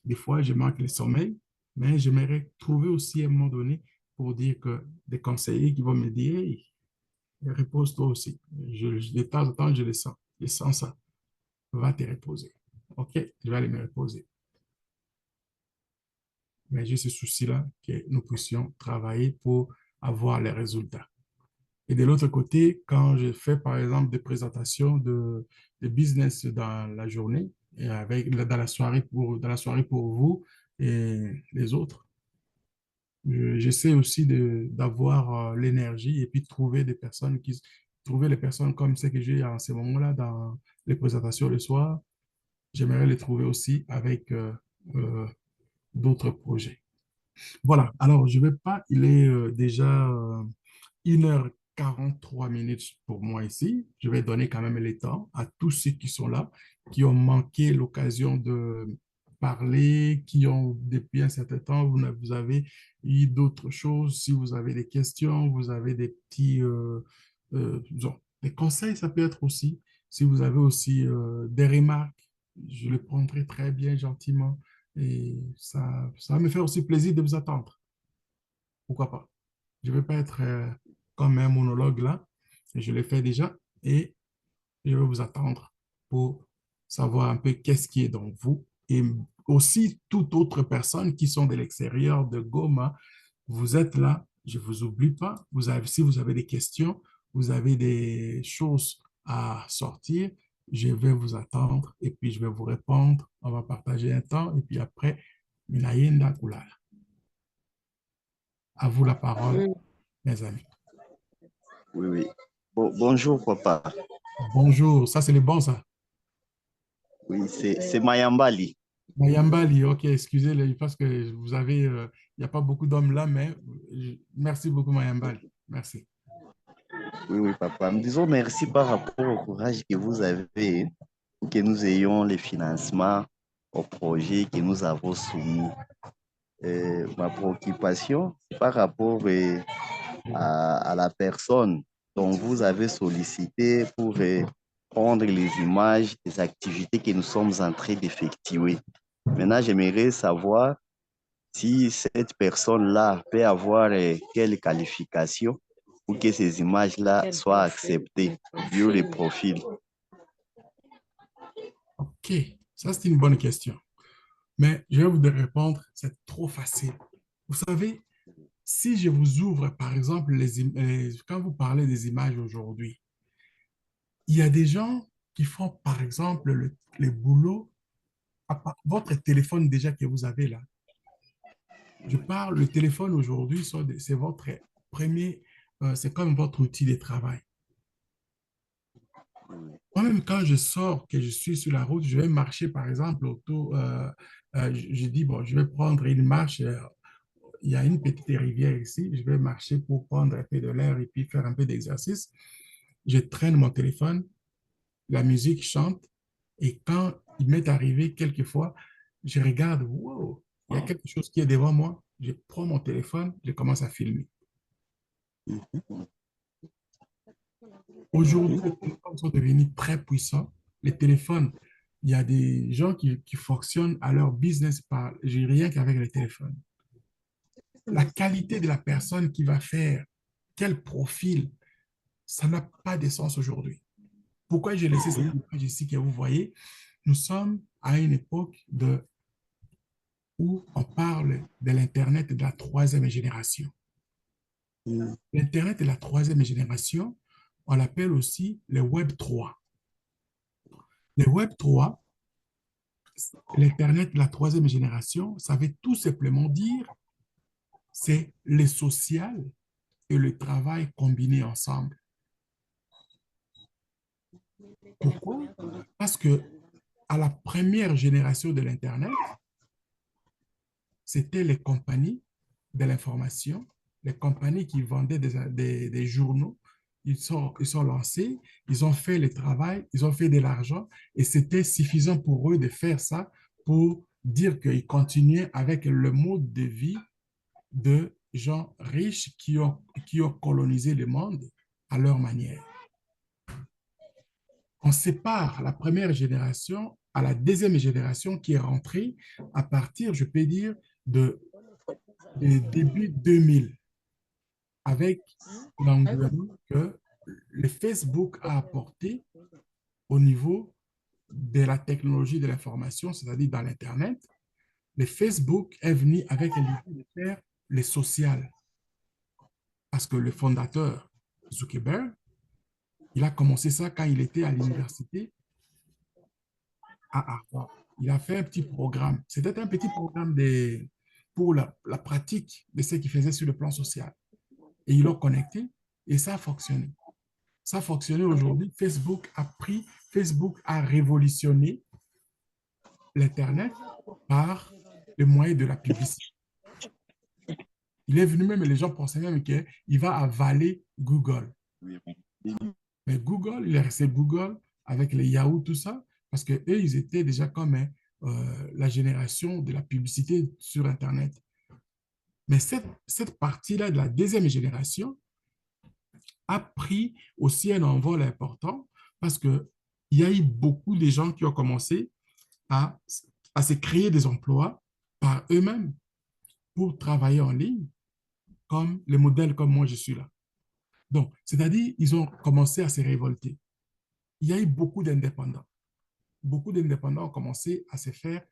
des fois, je manque le sommeil. Mais j'aimerais trouver aussi à un moment donné pour dire que des conseillers qui vont me dire, hey, repose-toi aussi. De temps en temps, je le sens. Je sens ça. Va te reposer. OK, je vais aller me reposer. Mais j'ai ce souci-là que nous puissions travailler pour avoir les résultats. Et de l'autre côté, quand je fais, par exemple, des présentations de business dans la journée, et dans la soirée pour vous et les autres, j'essaie aussi d'avoir l'énergie et puis trouver les personnes comme celles que j'ai en ce moment-là dans les présentations le soir. J'aimerais les trouver aussi avec euh, d'autres projets. Voilà. Alors, je vais pas, il est déjà 1h43 pour moi ici. Je vais donner quand même le temps à tous ceux qui sont là, qui ont manqué l'occasion de parler, qui ont, depuis un certain temps, vous avez eu d'autres choses. Si vous avez des questions, vous avez des petits, disons, des conseils, ça peut être aussi. Si vous avez aussi des remarques, je les prendrai très bien, gentiment. Et ça va me faire aussi plaisir de vous attendre. Pourquoi pas? Je ne vais pas être comme un monologue là. Je l'ai fait déjà et je vais vous attendre pour savoir un peu qu'est-ce qui est dans vous et aussi toute autre personne qui sont de l'extérieur de Goma. Vous êtes là, je ne vous oublie pas. Si vous avez des questions, vous avez des choses à sortir, je vais vous attendre et puis je vais vous répondre. On va partager un temps et puis après, Minayenda Kulala. À vous la parole, Oui, mes amis. oui, oui. Bonjour, papa. Bonjour, ça c'est le bon ça. Oui, c'est Mayambali. Mayambali, ok, excusez parce que il n'y a pas beaucoup d'hommes là, mais merci beaucoup Mayambali. Merci. Oui, oui, papa. Nous disons merci par rapport au courage que vous avez pour que nous ayons les financements au projet que nous avons soumis. Ma préoccupation, c'est par rapport à la personne dont vous avez sollicité pour prendre les images des activités que nous sommes en train d'effectuer. Maintenant, j'aimerais savoir si cette personne-là peut avoir quelle qualification pour que ces images-là soient acceptées, vu le profil. Ok, ça c'est une bonne question. Mais je vais vous répondre, c'est trop facile. Vous savez, si je vous ouvre par exemple quand vous parlez des images aujourd'hui, il y a des gens qui font par exemple le boulot votre téléphone déjà que vous avez là. Je parle, le téléphone aujourd'hui, c'est votre premier, c'est comme votre outil de travail. Moi-même, quand je sors, que je suis sur la route, je vais marcher, par exemple, autour, je dis, bon, je vais prendre une marche. Il y a une petite rivière ici, je vais marcher pour prendre un peu de l'air et puis faire un peu d'exercice. Je traîne mon téléphone, la musique chante, et quand il m'est arrivé quelquefois, je regarde, wow, il y a quelque chose qui est devant moi, je prends mon téléphone, je commence à filmer. Aujourd'hui, les téléphones sont devenus très puissants. Les téléphones, il y a des gens qui fonctionnent à leur business par j'ai rien qu'avec les téléphones. La qualité de la personne qui va faire quel profil, ça n'a pas de sens aujourd'hui. Pourquoi j'ai laissé cette image ici que vous voyez? Nous sommes à une époque où on parle de l'Internet de la troisième génération. L'Internet de la troisième génération, on l'appelle aussi le Web 3. Le Web 3, l'Internet de la troisième génération, ça veut tout simplement dire c'est le social et le travail combinés ensemble. Pourquoi? Parce que à la première génération de l'Internet, c'était les compagnies de l'information, les compagnies qui vendaient des journaux. Ils sont lancés, ils ont fait le travail, ils ont fait de l'argent et c'était suffisant pour eux de faire ça pour dire qu'ils continuaient avec le mode de vie de gens riches qui ont colonisé le monde à leur manière. On sépare la première génération à la deuxième génération qui est rentrée à partir, je peux dire, de, de début 2000 avec l'engouement que le Facebook a apporté au niveau de la technologie de l'information, c'est-à-dire dans l'Internet. Le Facebook est venu avec l'idée de faire le social parce que le fondateur, Zuckerberg, il a commencé ça quand il était à l'université à Harvard. Il a fait un petit programme. C'était un petit programme pour la pratique de ce qu'il faisait sur le plan social. Et ils l'ont connecté et ça a fonctionné. Ça a fonctionné aujourd'hui. Facebook a révolutionné l'Internet par le moyen de la publicité. Il est venu même, les gens pensaient même qu'il va avaler Google. Mais Google, il est resté Google avec les Yahoo, tout ça, parce que eux, ils étaient déjà comme la génération de la publicité sur Internet. Mais cette partie-là de la deuxième génération a pris aussi un envol important parce qu'il y a eu beaucoup de gens qui ont commencé à, à se créer des emplois par eux-mêmes pour travailler en ligne, comme les modèles comme moi, je suis là. Donc, c'est-à-dire, ils ont commencé à se révolter. Il y a eu beaucoup d'indépendants. Beaucoup d'indépendants ont commencé à se faire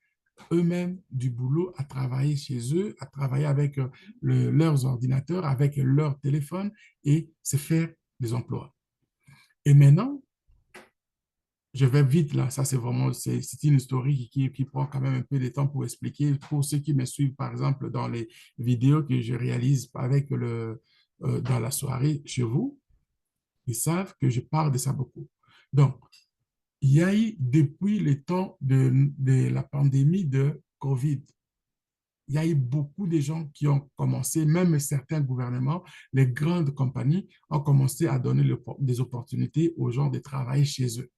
eux-mêmes du boulot, à travailler chez eux, à travailler avec leurs ordinateurs, avec leur téléphone et se faire des emplois. Et maintenant, je vais vite là, ça c'est vraiment, c'est une historique qui prend quand même un peu de temps pour expliquer. Pour ceux qui me suivent, par exemple, dans les vidéos que je réalise avec dans la soirée chez vous, ils savent que je parle de ça beaucoup. Donc, il y a eu depuis le temps de la pandémie de COVID, il y a eu beaucoup de gens qui ont commencé, même certains gouvernements, les grandes compagnies ont commencé à donner des opportunités aux gens de travailler chez eux.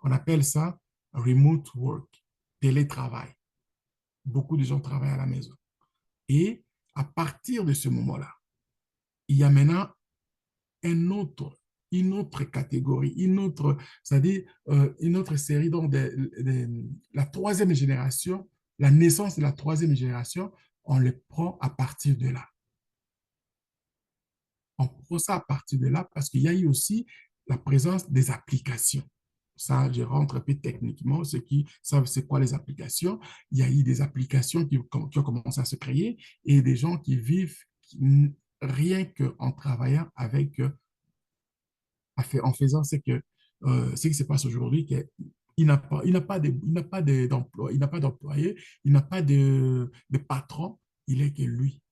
On appelle ça remote work, télétravail. Beaucoup de gens travaillent à la maison. Et à partir de ce moment-là, il y a maintenant un autre, une autre catégorie, c'est-à-dire une autre série, donc la troisième génération, la naissance de la troisième génération, on le prend à partir de là. On prend ça à partir de là parce qu'il y a eu aussi la présence des applications. Ça, je rentre un peu techniquement, ceux qui savent c'est quoi les applications. Il y a eu des applications qui ont commencé à se créer et des gens qui vivent rien qu'en travaillant avec en faisant ce qui se passe aujourd'hui, il n'a pas d'emploi, il n'a pas d'employé, il n'a pas de patron, il est que lui.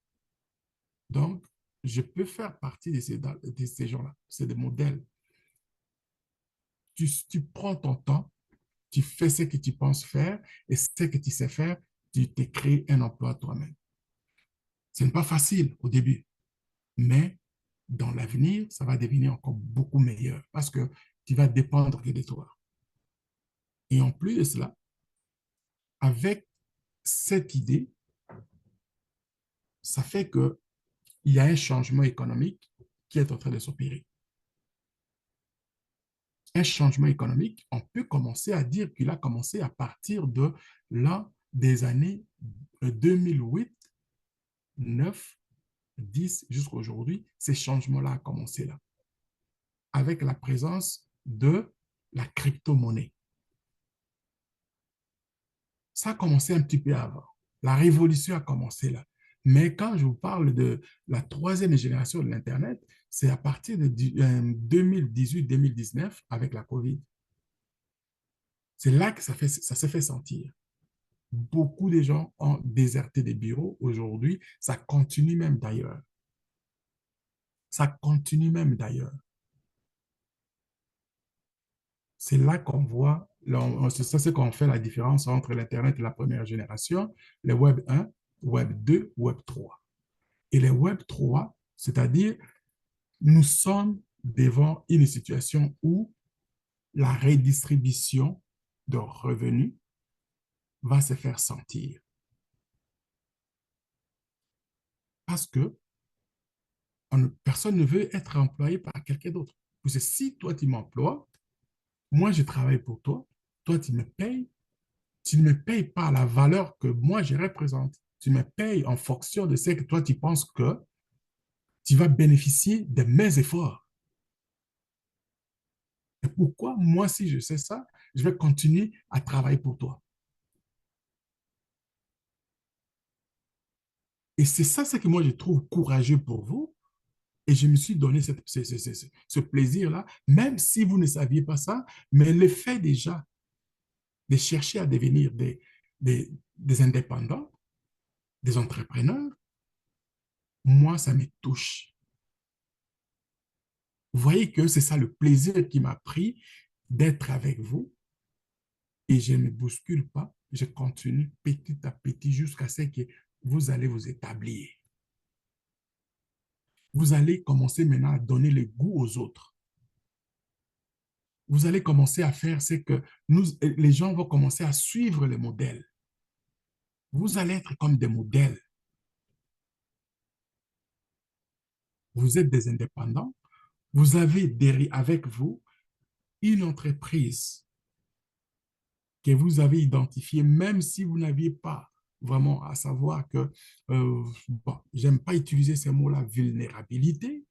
Donc, je peux faire partie de ces gens-là. C'est des modèles. Tu prends ton temps, tu fais ce que tu penses faire et ce que tu sais faire, tu te crées un emploi toi-même. Ce n'est pas facile au début, mais dans l'avenir, ça va devenir encore beaucoup meilleur parce que tu vas dépendre que de toi. Et en plus de cela, avec cette idée, ça fait qu'il y a un changement économique qui est en train de s'opérer. Un changement économique, on peut commencer à dire qu'il a commencé à partir de là des années 2008, 9, 10 jusqu'à aujourd'hui. Ces changements-là ont commencé là, avec la présence de la crypto-monnaie. Ça a commencé un petit peu avant. La révolution a commencé là. Mais quand je vous parle de la troisième génération de l'Internet, c'est à partir de 2018-2019 avec la COVID. C'est là que ça s'est fait sentir. Beaucoup de gens ont déserté des bureaux aujourd'hui. Ça continue même d'ailleurs. Ça continue même d'ailleurs. C'est là qu'on voit C'est ça, c'est qu'on fait la différence entre l'Internet de la première génération, les Web 1, Web 2, Web 3. Et les Web 3, c'est-à-dire, nous sommes devant une situation où la redistribution de revenus va se faire sentir. Parce que personne ne veut être employé par quelqu'un d'autre. Parce que si toi, tu m'emploies, moi, je travaille pour toi, toi, tu me payes, tu ne me payes pas la valeur que moi, je représente. Tu me payes en fonction de ce que toi, tu penses que tu vas bénéficier de mes efforts. Et pourquoi, moi, si je sais ça, je vais continuer à travailler pour toi. Et c'est ça, ce que moi, je trouve courageux pour vous. Et je me suis donné ce plaisir-là, même si vous ne saviez pas ça, mais le fait déjà de chercher à devenir des indépendants, des entrepreneurs, moi, ça me touche. Vous voyez que c'est ça le plaisir qui m'a pris d'être avec vous et je ne me bouscule pas, je continue petit à petit jusqu'à ce que vous allez vous établir. Vous allez commencer maintenant à donner le goût aux autres. Vous allez commencer à faire ce que les gens vont commencer à suivre les modèles. Vous allez être comme des modèles. Vous êtes des indépendants. Vous avez avec vous une entreprise que vous avez identifiée, même si vous n'aviez pas vraiment à savoir que, bon, j'aime pas utiliser ce mot-là, vulnérabilité,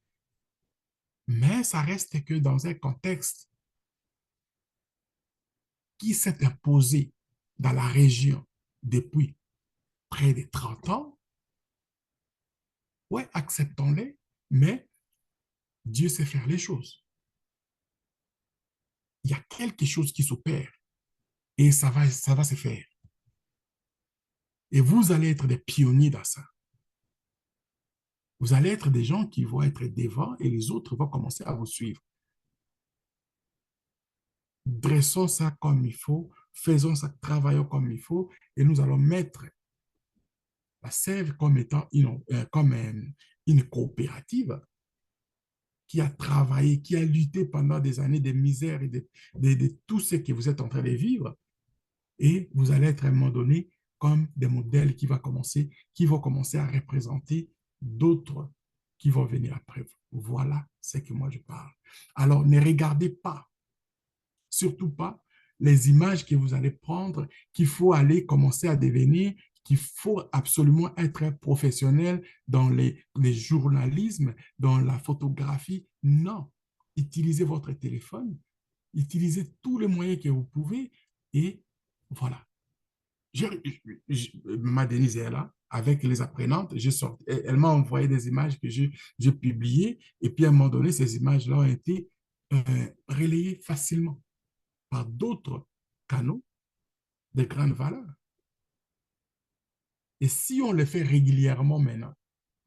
mais ça reste que dans un contexte qui s'est imposé dans la région depuis près de 30 ans, ouais, acceptons-les, mais Dieu sait faire les choses. Il y a quelque chose qui s'opère et ça va se faire. Et vous allez être des pionniers dans ça. Vous allez être des gens qui vont être devant et les autres vont commencer à vous suivre. Dressons ça comme il faut, faisons ça, travaillons comme il faut et nous allons mettre la sève comme étant une coopérative qui a travaillé, qui a lutté pendant des années de misère et de tout ce que vous êtes en train de vivre. Et vous allez être à un moment donné comme des modèles qui vont commencer à représenter d'autres qui vont venir après vous. Voilà ce que moi je parle. Alors, ne regardez pas, surtout pas, les images que vous allez prendre, qu'il faut aller commencer à devenir, qu'il faut absolument être un professionnel dans les journalismes, dans la photographie. Non. Utilisez votre téléphone, utilisez tous les moyens que vous pouvez et voilà. Ma Denise est là avec les apprenantes. Elle m'a envoyé des images que j'ai publiées et puis à un moment donné, ces images-là ont été relayées facilement par d'autres canaux de grande valeur. Et si on le fait régulièrement maintenant,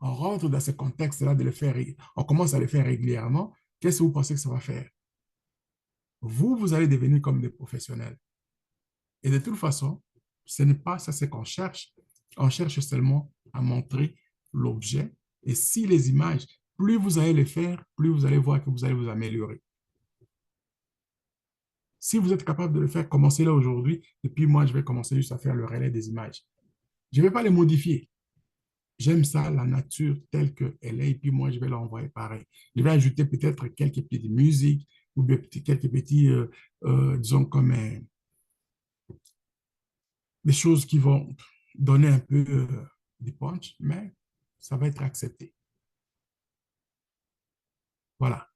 on rentre dans ce contexte-là de le faire, on commence à le faire régulièrement, qu'est-ce que vous pensez que ça va faire? Vous allez devenir comme des professionnels. Et de toute façon, ce n'est pas ça ce qu'on cherche. On cherche seulement à montrer l'objet. Et si les images, plus vous allez les faire, plus vous allez voir que vous allez vous améliorer. Si vous êtes capable de le faire, commencez-le aujourd'hui. Et puis moi, je vais commencer juste à faire le relais des images. Je ne vais pas les modifier. J'aime ça, la nature telle qu'elle est. Et puis moi, je vais l'envoyer pareil. Je vais ajouter peut-être quelques petites musiques ou bien quelques petits, disons, comme des choses qui vont donner un peu du punch, mais ça va être accepté. Voilà.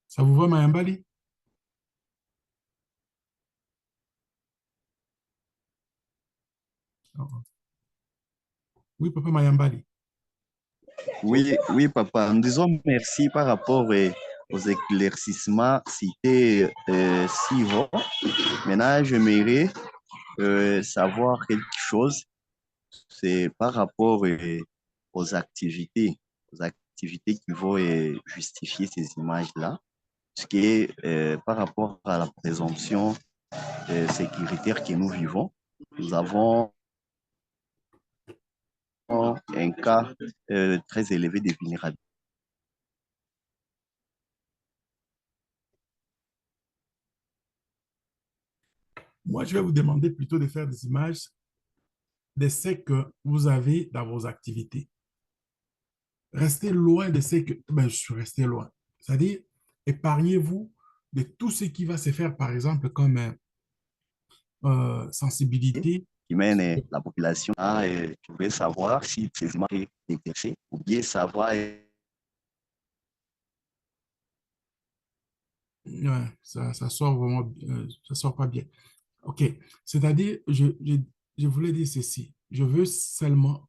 Ça vous va, Mayambali? Oui, papa Mayambali. Oui, oui, papa. Nous disons merci par rapport aux éclaircissements cités si haut. Maintenant, j'aimerais savoir quelque chose. C'est par rapport aux activités qui vont justifier ces images-là. ce qui est par rapport à la présomption sécuritaire que nous vivons. Nous avons un cas très élevé de vulnérabilité. Moi, je vais vous demander plutôt de faire des images de ce que vous avez dans vos activités. Restez loin de ce que... Ben, je suis resté loin. C'est-à-dire, épargnez-vous de tout ce qui va se faire, par exemple, comme sensibilité. Qui mène la population à je voulais savoir si ces images sont exercées ou bien savoir. Ouais, ça sort vraiment, ça sort pas bien. OK. C'est-à-dire, je voulais dire ceci. Je veux seulement,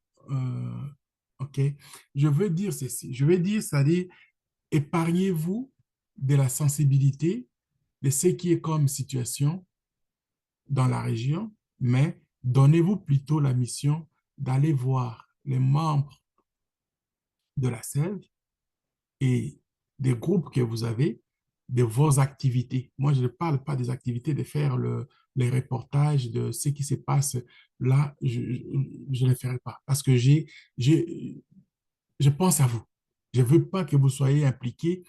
OK. Je veux dire ceci. Je veux dire, c'est-à-dire, épargnez-vous de la sensibilité de ce qui est comme situation dans la région, mais donnez-vous plutôt la mission d'aller voir les membres de la SEV et des groupes que vous avez, de vos activités. Moi, je ne parle pas des activités de faire les reportages de ce qui se passe là, je ne le ferai pas parce que je pense à vous. Je ne veux pas que vous soyez impliqués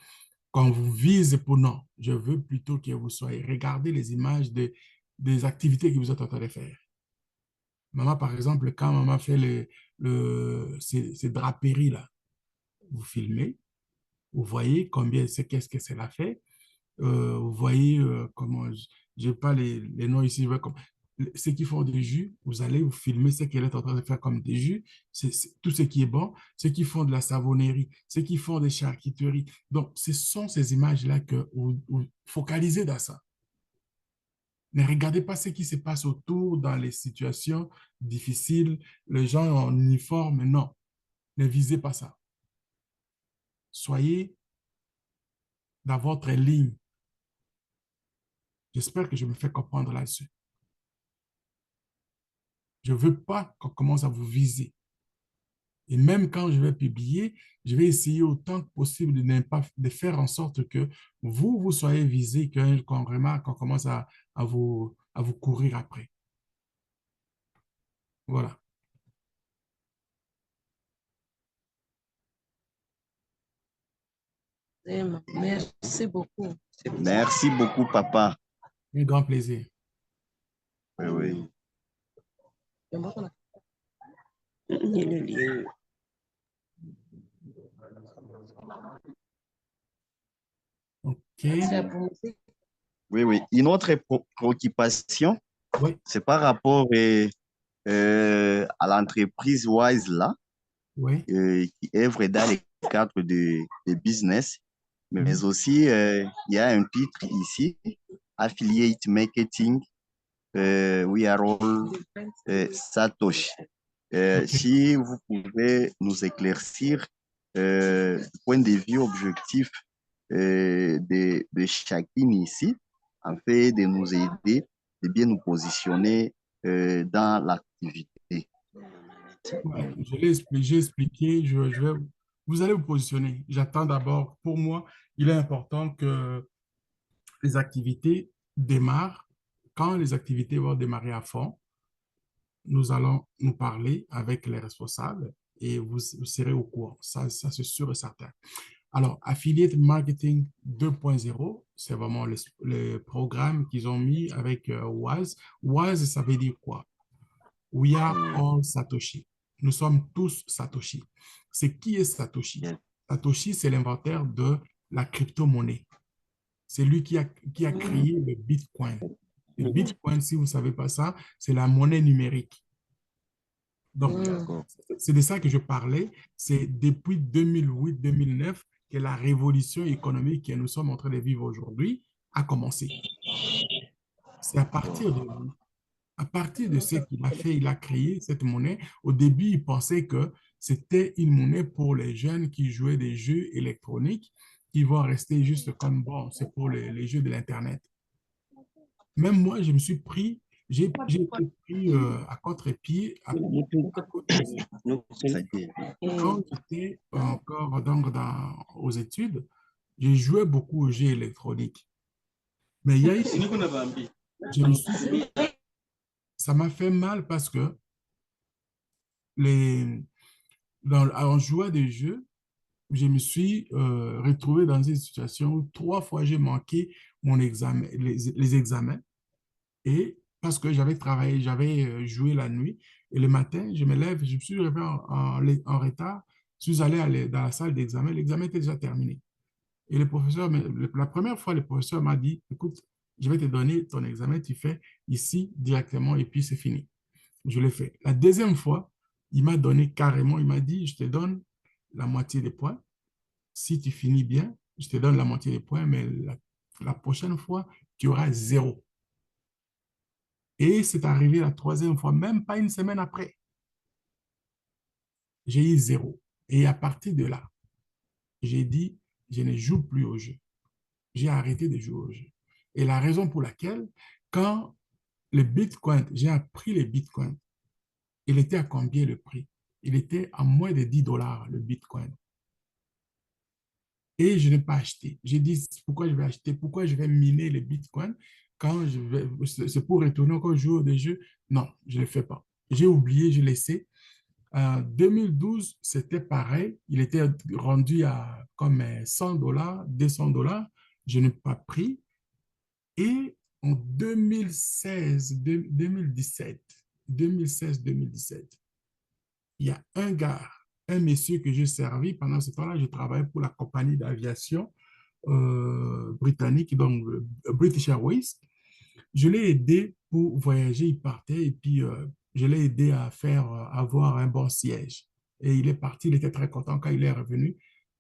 quand vous visez pour non. Je veux plutôt que vous soyez. Regardez les images des activités que vous êtes en train de faire. Maman, par exemple, quand maman fait ces draperies-là, vous filmez, vous voyez combien c'est, qu'est-ce que c'est la fait. Vous voyez comment, je n'ai pas les noms ici, je vois comme, ceux qui font des jus, vous allez vous filmer ce qu'elle est en train de faire comme des jus, c'est tout ce qui est bon, ceux qui font de la savonnerie, ceux qui font des charcuteries. Donc, ce sont ces images-là que vous focalisez dans ça. Ne regardez pas ce qui se passe autour dans les situations difficiles, les gens en uniforme, non, ne visez pas ça. Soyez dans votre ligne. J'espère que je me fais comprendre là-dessus. Je ne veux pas qu'on commence à vous viser. Et même quand je vais publier, je vais essayer autant que possible de, ne pas, de faire en sorte que vous soyez visé, qu'on remarque, qu'on commence à vous courir après. Voilà. Merci beaucoup. Merci beaucoup, papa. Un grand plaisir. Oui, oui. OK. Oui, oui. Une autre préoccupation, Oui, c'est par rapport à l'entreprise Wise là, oui. qui œuvre dans le cadre de business, mais Mhm. aussi il y a un titre ici, Affiliate Marketing, We Are All Satoshi. OK. Si vous pouvez nous éclaircir du point de vue objectif de chacune ici, en fait de nous aider, de bien nous positionner dans l'activité. Ouais, j'ai expliqué, vous allez vous positionner. J'attends d'abord, pour moi, il est important que les activités démarrent. Quand les activités vont démarrer à fond, nous allons nous parler avec les responsables et vous serez au courant. Ça c'est sûr et certain. Alors, Affiliate Marketing 2.0, c'est vraiment le programme qu'ils ont mis avec Wise. Wise, ça veut dire quoi? We are all Satoshi. Nous sommes tous Satoshi. C'est qui est Satoshi? Satoshi, c'est l'inventeur de la crypto-monnaie. C'est lui qui a créé le Bitcoin. Le Bitcoin, si vous ne savez pas ça, c'est la monnaie numérique. Donc, D'accord. c'est de ça que je parlais. C'est depuis 2008-2009 que la révolution économique que nous sommes en train de vivre aujourd'hui a commencé. C'est à partir de ce qu'il a fait, il a créé cette monnaie. Au début, il pensait que c'était une monnaie pour les jeunes qui jouaient des jeux électroniques qui vont rester juste comme, bon, c'est pour les jeux de l'Internet. Même moi, je me suis pris, j'ai été pris à contre-pied à cause de ça. Ça y est. Quand j'étais encore donc aux études, Je jouais beaucoup aux jeux électroniques. Mais il y a eu, je me suis, ça m'a fait mal parce que les, en jouant des jeux, je me suis retrouvé dans une situation où 3 fois j'ai manqué mon examen, les examens. Et parce que j'avais travaillé, j'avais joué la nuit. Et le matin, je me lève, je me suis réveillé en retard. Je suis allé dans la salle d'examen. L'examen était déjà terminé. Et le professeur, la première fois, le professeur m'a dit, écoute, je vais te donner ton examen, tu fais ici directement et puis c'est fini. Je l'ai fait. La deuxième fois, il m'a donné carrément, il m'a dit, je te donne la moitié des points. Si tu finis bien, je te donne la moitié des points, mais la prochaine fois, tu auras 0. Et c'est arrivé la troisième fois, même pas une semaine après, j'ai eu 0. Et à partir de là, j'ai dit, je ne joue plus au jeu. J'ai arrêté de jouer au jeu. Et la raison pour laquelle, quand le Bitcoin, j'ai appris le Bitcoin, il était à combien le prix? Il était à moins de 10 dollars le Bitcoin. Et je n'ai pas acheté. J'ai dit, pourquoi je vais acheter? Pourquoi je vais miner le Bitcoin quand je vais, c'est pour retourner encore jouer des jeux? Non, je ne le fais pas. J'ai oublié, j'ai laissé. En 2012, c'était pareil. Il était rendu à comme 100 dollars, 200 dollars. Je n'ai pas pris. Et en 2016-2017, il y a un gars, un monsieur que j'ai servi pendant ce temps-là. Je travaillais pour la compagnie d'aviation britannique, donc British Airways. Je l'ai aidé pour voyager, il partait et puis je l'ai aidé à faire avoir un bon siège. Et il est parti, il était très content quand il est revenu.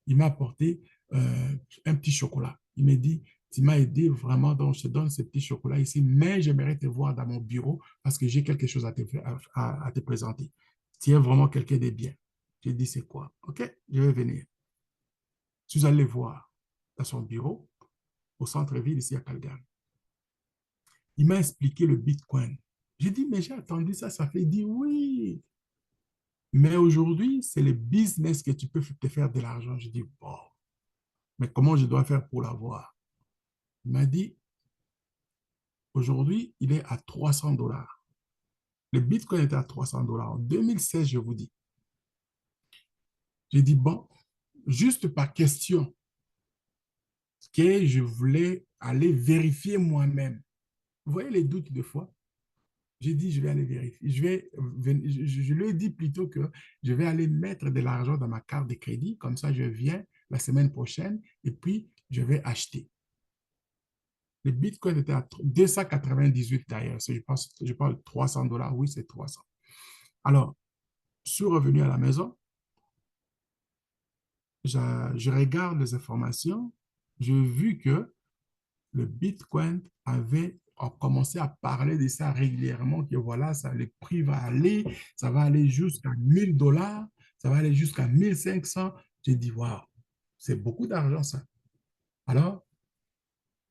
Il m'a apporté un petit chocolat. Il m'a dit, tu m'as aidé vraiment, donc je te donne ce petit chocolat ici, mais j'aimerais te voir dans mon bureau parce que j'ai quelque chose à te présenter. Tu es vraiment quelqu'un de bien. J'ai dit, c'est quoi? OK, je vais venir. Je suis allé voir dans son bureau au centre-ville ici à Calgary. Il m'a expliqué le Bitcoin. J'ai dit, mais j'ai attendu ça, ça fait. Il dit, oui. Mais aujourd'hui, c'est le business que tu peux te faire de l'argent. J'ai dit, bon, mais comment je dois faire pour l'avoir? Il m'a dit, aujourd'hui, il est à 300 dollars. Le Bitcoin était à 300 dollars. En 2016, je vous dis. J'ai dit, bon, juste par question, que je voulais aller vérifier moi-même. Vous voyez les doutes de foi? J'ai dit, je vais aller vérifier. Je lui ai dit plutôt que je vais aller mettre de l'argent dans ma carte de crédit. Comme ça, je viens la semaine prochaine et puis je vais acheter. Le Bitcoin était à 298 d'ailleurs. Je parle de 300 dollars. Oui, c'est 300. Alors, je suis revenu à la maison. Je regarde les informations. J'ai vu que le Bitcoin a commencé à parler de ça régulièrement, que voilà, ça, le prix va aller, ça va aller jusqu'à 1000 dollars, ça va aller jusqu'à 1500. J'ai dit, waouh, c'est beaucoup d'argent ça. Alors,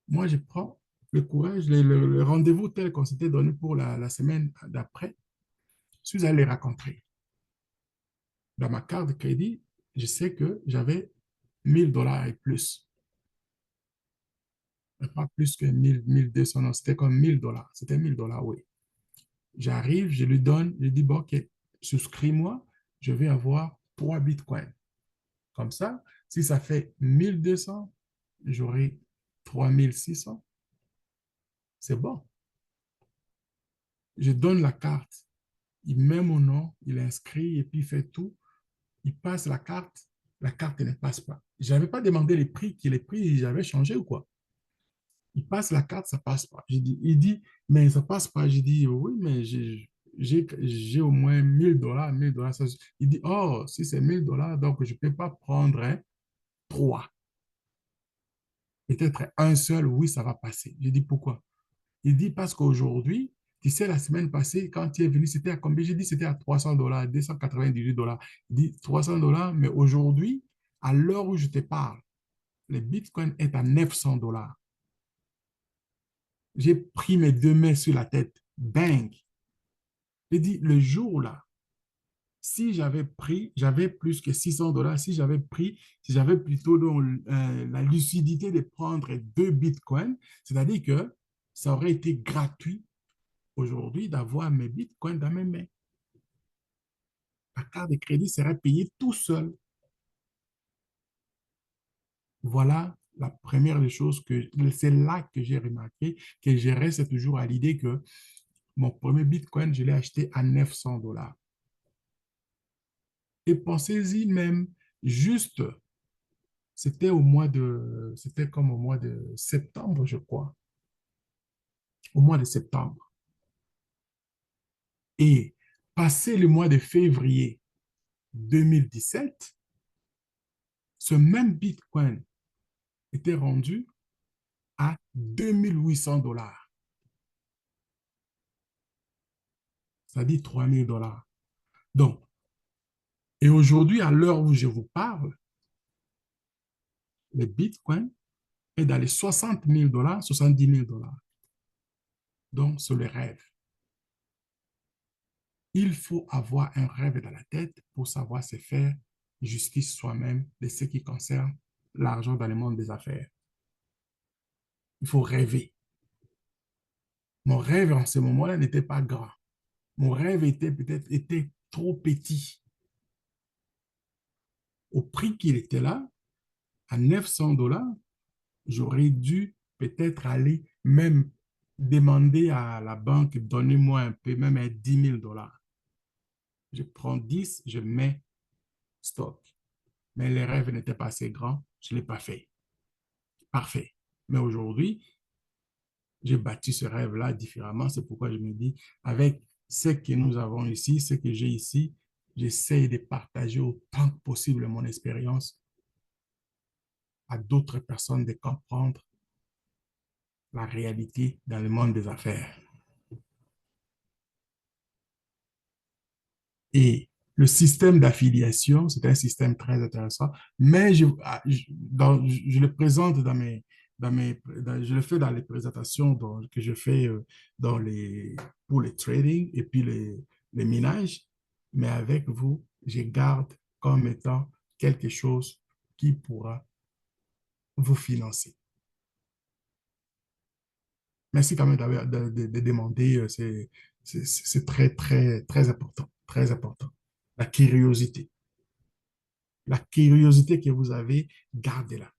moi, je prends le courage, le rendez-vous tel qu'on s'était donné pour la semaine d'après, je suis allé les rencontrer. Dans ma carte de crédit, je sais que j'avais 1000 dollars et plus. Pas plus que 1000, 1200, non, c'était comme 1000 dollars. C'était 1000 dollars, oui. J'arrive, je lui donne, je dis, bon, OK, souscris-moi, je vais avoir 3 bitcoins. Comme ça, si ça fait 1200, j'aurai 3600. C'est bon. Je donne la carte. Il met mon nom, il inscrit et puis il fait tout. Il passe la carte ne passe pas. Je n'avais pas demandé les prix, que les prix, j'avais changé ou quoi. Il passe la carte, ça passe pas. Il dit, mais ça passe pas. J'ai dit, oui, mais j'ai au moins 1000 dollars, 1000 dollars. Il dit, oh, si c'est 1000 dollars, donc je ne peux pas prendre trois. Peut-être un seul, oui, ça va passer. J'ai dit, pourquoi? Il dit, parce qu'aujourd'hui, tu sais, la semaine passée, quand tu es venu, c'était à combien? J'ai dit, c'était à 300 dollars, 298 dollars. Il dit, 300 dollars, mais aujourd'hui, à l'heure où je te parle, le Bitcoin est à 900 dollars. J'ai pris mes 2 mains sur la tête. Bang! J'ai dit, le jour là, Si j'avais pris, j'avais plus que $600, si j'avais plutôt donc, la lucidité de prendre 2 bitcoins, c'est-à-dire que ça aurait été gratuit aujourd'hui d'avoir mes bitcoins dans mes mains. La carte de crédit serait payée tout seul. Voilà la première des choses c'est là que j'ai remarqué que je reste toujours à l'idée que mon premier bitcoin, je l'ai acheté à $900. Et pensez-y même, juste, c'était comme au mois de septembre, je crois, au mois de septembre. Et passé le mois de février 2017, ce même bitcoin était rendu à $2 800, c'est-à-dire $3 000. Donc, et aujourd'hui, à l'heure où je vous parle, le bitcoin est dans les $60 000, $70 000. Donc, c'est le rêve. Il faut avoir un rêve dans la tête pour savoir se faire justice soi-même de ce qui concerne l'argent dans le monde des affaires. Il faut rêver. Mon rêve en ce moment-là n'était pas grand. Mon rêve était trop petit. Au prix qu'il était là, à $900, j'aurais dû peut-être aller même demander à la banque, donnez-moi un peu, même à $10 000. Je prends 10, je mets stock. Mais les rêves n'étaient pas assez grands, je ne l'ai pas fait. Parfait. Mais aujourd'hui, j'ai bâti ce rêve-là différemment. C'est pourquoi je me dis, avec ce que nous avons ici, ce que j'ai ici, j'essaie de partager autant que possible mon expérience à d'autres personnes, de comprendre la réalité dans le monde des affaires. Et le système d'affiliation, c'est un système très intéressant, mais je le présente je le fais dans les présentations que je fais pour les trading et puis les minages, mais avec vous, je garde comme étant quelque chose qui pourra vous financer. Merci quand même de demander, c'est très, très, très important, très important. La curiosité. La curiosité que vous avez, gardez-la.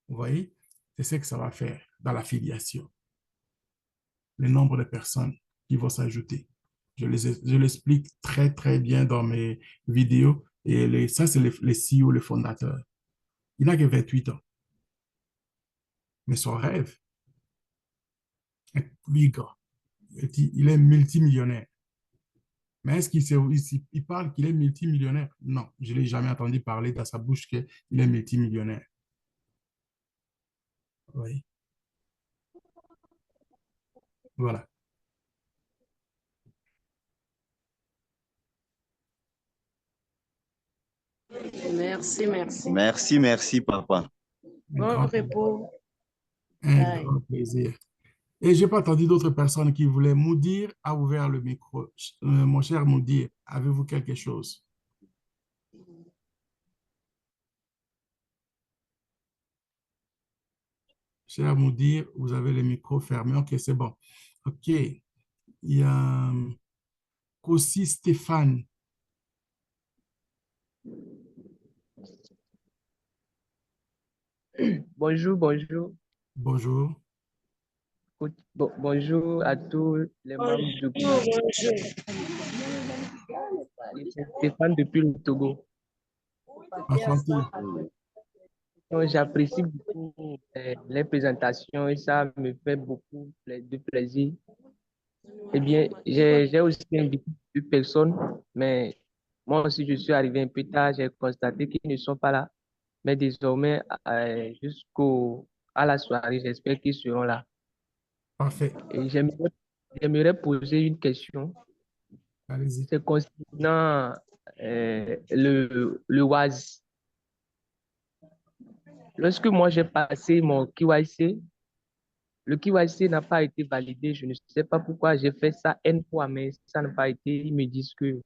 Vous voyez, c'est ce que ça va faire dans l'affiliation. Le nombre de personnes qui vont s'ajouter. Je l'explique très, très bien dans mes vidéos. Et ça, c'est le CEO, le fondateur. Il n'a que 28 ans. Mais son rêve est plus grand. Il est multimillionnaire. Mais est-ce il parle qu'il est multimillionnaire? Non, je ne l'ai jamais entendu parler dans sa bouche qu'il est multimillionnaire. Oui, voilà. Merci, merci. Merci, merci, papa. Un Bon grand, repos. un Bye. grand plaisir. Et je n'ai pas entendu d'autres personnes qui voulaient. Moudir a ouvert le micro. Mon cher Moudir, avez-vous quelque chose? Cher Moudir, vous avez le micro fermé. OK, c'est bon. OK. Il y a aussi Stéphane. Bonjour, bonjour. Bonjour. Bonjour à tous les membres du Bonjour, groupe. bonjour. C'est Stéphane depuis le Togo. Enchanté. Donc, j'apprécie beaucoup les présentations et ça me fait beaucoup de plaisir. Eh bien, j'ai aussi invité deux personnes, mais moi aussi, je suis arrivé un peu tard. J'ai constaté qu'ils ne sont pas là. Mais désormais, à la soirée, j'espère qu'ils seront là. Parfait. Et j'aimerais poser une question. Allez-y. C'est concernant le WAZ. Lorsque moi j'ai passé mon KYC, le KYC n'a pas été validé. Je ne sais pas pourquoi j'ai fait ça N fois, mais ça n'a pas été. Ils me disent que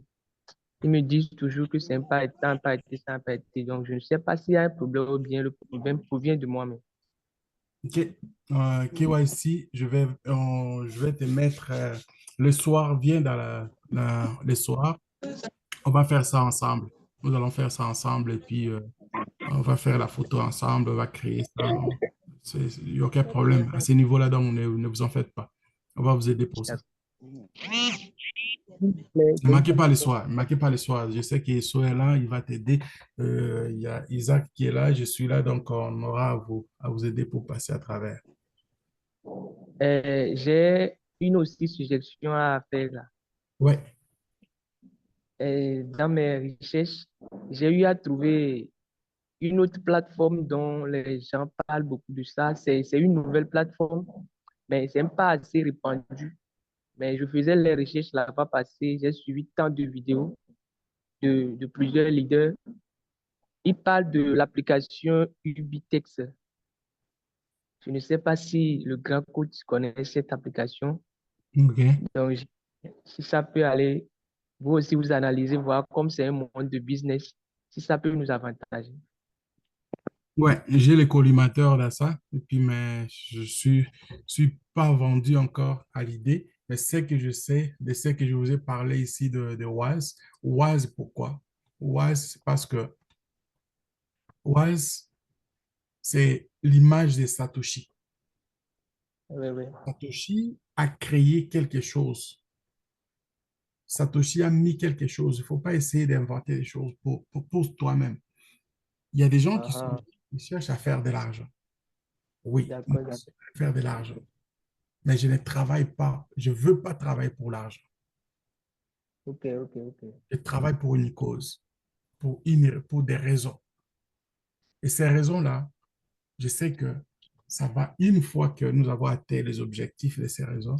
Ils me disent toujours que ça n'a pas été, ça n'a pas été, ça n'a pas été. Donc, je ne sais pas s'il y a un problème ou bien le problème provient de moi-même. OK. KYC, je vais te mettre le soir, viens dans le soir. On va faire ça ensemble. Nous allons faire ça ensemble et puis on va faire la photo ensemble, on va créer ça. Il n'y a aucun problème. À ce niveau-là, donc, ne vous en faites pas. On va vous aider pour ça. D'accord. Mais Ne j'ai manquez une pas le question. soir. Ne manquez pas le soir. Je sais qu'Esso est là, il va t'aider. Il y a Isaac qui est là, je suis là, donc on aura à vous aider pour passer à travers. J'ai une aussi suggestion à faire là. Ouais. Dans mes recherches, j'ai eu à trouver une autre plateforme dont les gens parlent beaucoup de ça. C'est une nouvelle plateforme, mais c'est pas assez répandu. Mais je faisais les recherches là-bas passer, j'ai suivi tant de vidéos de plusieurs leaders. Ils parlent de l'application Ubitex. Je ne sais pas si le grand coach connaît cette application. OK. Donc, si ça peut aller, vous aussi vous analysez, voir comme c'est un monde de business, si ça peut nous avantager. Ouais, j'ai les collimateurs dans ça, et puis, mais suis pas vendu encore à l'idée, mais c'est que je sais, de ce que je vous ai parlé ici de Wise. Wise, pourquoi? Wise, c'est parce que Wise, c'est l'image de Satoshi. Oui, oui. Satoshi a créé quelque chose. Satoshi a mis quelque chose. Il ne faut pas essayer d'inventer des choses pour toi-même. Il y a des gens Ah, qui cherchent à faire de l'argent. Oui, moi, d'accord, je d'accord. cherche à faire de l'argent. Mais je ne travaille pas. Je ne veux pas travailler pour l'argent. Ok, ok, ok. Je travaille pour une cause, pour des raisons. Et ces raisons-là, je sais que ça va, une fois que nous avons atteint les objectifs de ces raisons,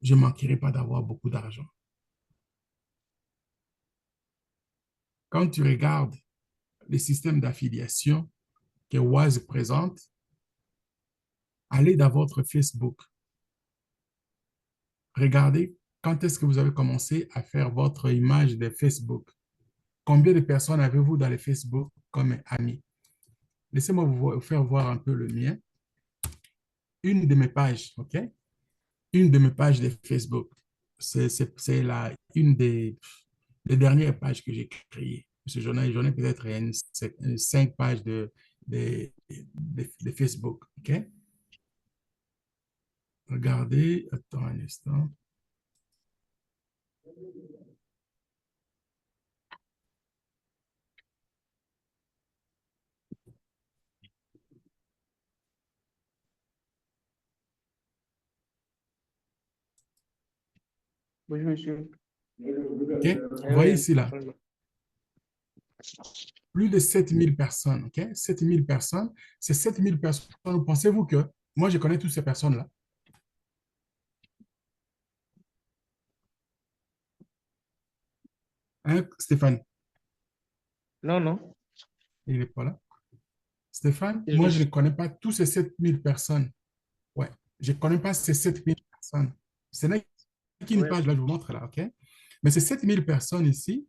je ne manquerai pas d'avoir beaucoup d'argent. Quand tu regardes les systèmes d'affiliation que Wise présente, allez dans votre Facebook. Regardez quand est-ce que vous avez commencé à faire votre image de Facebook. Combien de personnes avez-vous dans les Facebook comme amis? Laissez-moi vous faire voir un peu le mien. Une de mes pages, OK? Une de mes pages de Facebook. C'est une des dernières pages que j'ai créées. Parce que j'en ai peut-être cinq pages de Facebook, OK? Regardez, attends un instant. Oui, monsieur. OK? Vous voyez Oui, ici, là, plus de 7000 personnes, OK? 7000 personnes. Ces 7000 personnes, pensez-vous que moi, je connais toutes ces personnes-là? Hein, Stéphane? non, non. Il n'est pas là. Stéphane, moi, je ne Je- connais pas tous ces 7000 personnes. Ouais, je ne connais pas ces 7000 personnes. Ce n'est qu'une ouais, page, là, je vous montre là, OK? Mais ces 7000 personnes ici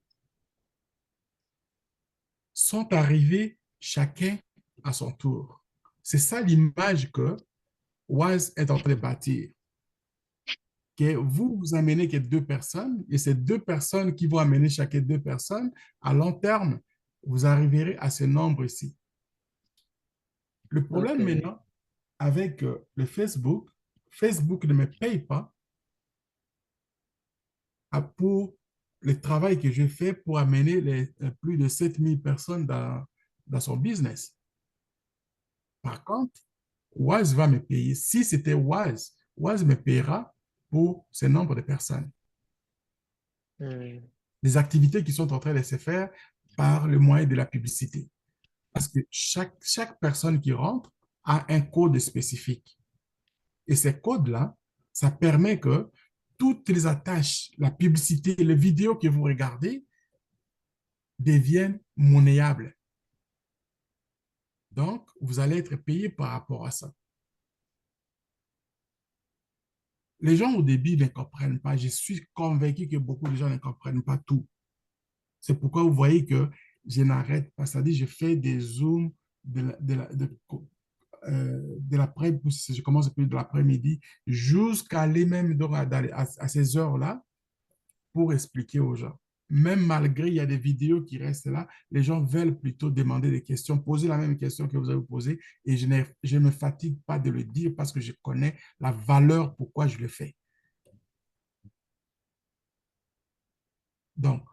sont arrivées chacun à son tour. C'est ça l'image que Wise est en train de bâtir. Que vous amenez que deux personnes et ces deux personnes qui vont amener chacun deux personnes, à long terme, vous arriverez à ce nombre ici. Le ok, problème maintenant avec le Facebook, Facebook ne me paye pas pour le travail que j'ai fait pour amener plus de 7000 personnes dans son business. Par contre, Wise va me payer. Si c'était Wise, Wise me paiera pour ce nombre de personnes. hmm, Les activités qui sont en train de se faire par le moyen de la publicité. Parce que chaque personne qui rentre a un code spécifique. Et ces codes-là, ça permet que toutes les attaches, la publicité, les vidéos que vous regardez deviennent monnayables. Donc, vous allez être payé par rapport à ça. Les gens au début ne comprennent pas. Je suis convaincu que beaucoup de gens ne comprennent pas tout. C'est pourquoi vous voyez que je n'arrête pas. C'est-à-dire, je fais des zooms de l'après, je commence depuis de l'après-midi jusqu'à aller même donc à ces heures-là pour expliquer aux gens. Même malgré, il y a des vidéos qui restent là, les gens veulent plutôt demander des questions, poser la même question que vous avez posée et je ne me fatigue pas de le dire parce que je connais la valeur pourquoi je le fais. Donc,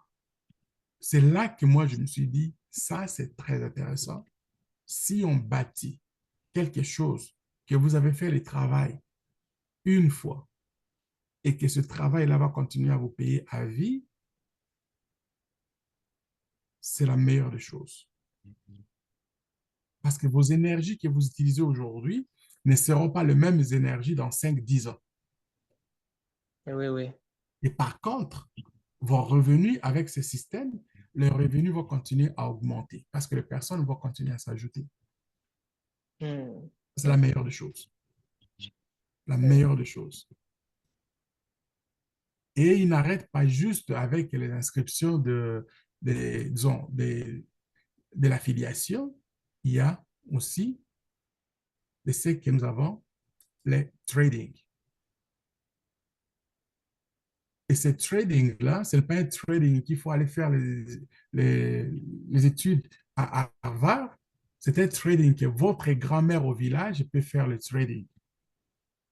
c'est là que moi, je me suis dit, ça, c'est très intéressant. Si on bâtit quelque chose, que vous avez fait le travail une fois et que ce travail-là va continuer à vous payer à vie, c'est la meilleure des choses. Parce que vos énergies que vous utilisez aujourd'hui ne seront pas les mêmes énergies dans 5, 10 ans. Oui, oui. Et par contre, vos revenus avec ce système, les revenus vont continuer à augmenter parce que les personnes vont continuer à s'ajouter. C'est la meilleure des choses. La meilleure des choses. Et il n'arrête pas juste avec les inscriptions disons, de l'affiliation. Il y a aussi de ce que nous avons, les trading. Et ce trading-là, ce n'est pas un trading qu'il faut aller faire les études à Harvard. C'est un trading que votre grand-mère au village peut faire le trading.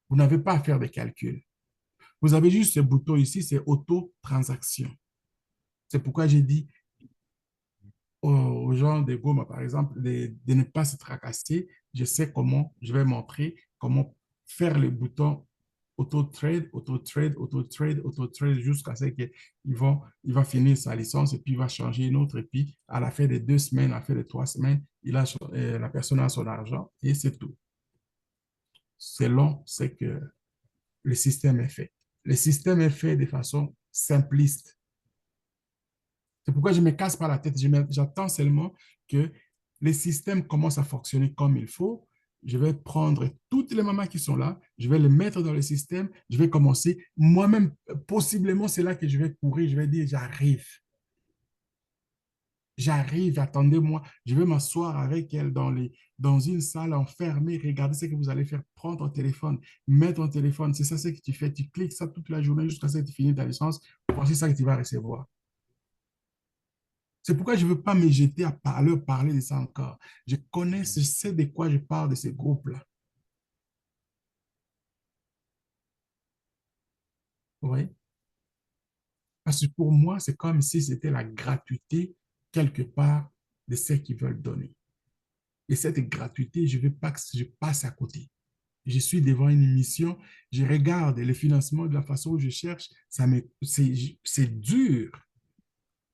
Vous n'avez pas à faire de calculs. Vous avez juste ce bouton ici, c'est auto-transaction. C'est pourquoi j'ai dit aux gens de Goma, par exemple, de ne pas se tracasser. Je sais comment, je vais montrer comment faire le bouton auto-trade, auto-trade, auto-trade, auto-trade jusqu'à ce qu'il va finir sa licence et puis il va changer une autre. Et puis, à la fin de 2 semaines, à la fin de 3 semaines, la personne a son argent et c'est tout. Selon ce que le système est fait. Le système est fait de façon simpliste. C'est pourquoi je ne me casse pas la tête. J'attends seulement que les systèmes commencent à fonctionner comme il faut. Je vais prendre toutes les mamans qui sont là, je vais les mettre dans le système, je vais commencer. Moi-même, possiblement, c'est là que je vais courir, je vais dire, j'arrive. J'arrive, attendez-moi. Je vais m'asseoir avec elle dans une salle enfermée. Regardez ce que vous allez faire. Prends ton téléphone, mets ton téléphone. C'est ça ce que tu fais. Tu cliques ça toute la journée jusqu'à ce que tu finisses ta licence. Voici ça que tu vas recevoir. C'est pourquoi je ne veux pas me jeter à leur parler de ça encore. Je connais, je sais de quoi je parle de ces groupes-là. Oui. Parce que pour moi, c'est comme si c'était la gratuité quelque part de ce qu'ils veulent donner. Et cette gratuité, je ne veux pas que je passe à côté. Je suis devant une mission, je regarde le financement de la façon où je cherche, c'est dur.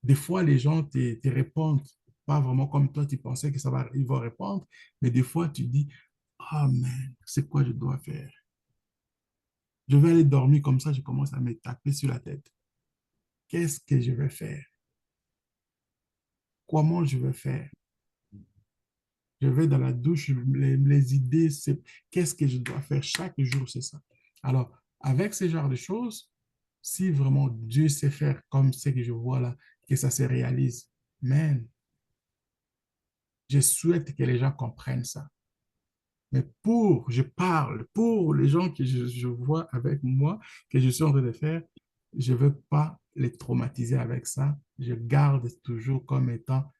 Des fois, les gens te répondent pas vraiment comme toi, tu pensais que ils vont répondre, mais des fois, tu dis, ah, man, c'est quoi je dois faire? Je vais aller dormir comme ça, je commence à me taper sur la tête. Qu'est-ce que je vais faire? Comment je vais faire? Je vais dans la douche, les idées, c'est qu'est-ce que je dois faire chaque jour, c'est ça. Alors, avec ce genre de choses, si vraiment Dieu sait faire comme ce que je vois là, que ça se réalise, man, je souhaite que les gens comprennent ça. Mais je parle, pour les gens que je vois avec moi, que je suis en train de faire, je ne veux pas les traumatiser avec ça. Je garde toujours comme étant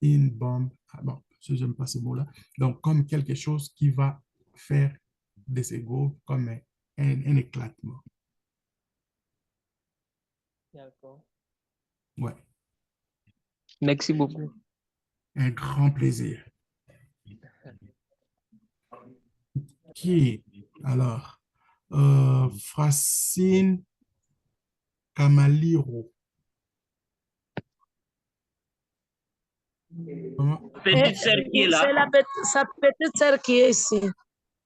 une bombe. Ah bon, je n'aime pas ce mot-là. Donc, comme quelque chose qui va faire des égos comme un éclatement. D'accord. Ouais, Merci beaucoup. un grand plaisir. Qui, alors, Francine Kamaliro. Comment? Petite sœur qui est là. C'est sa petite sœur qui est ici.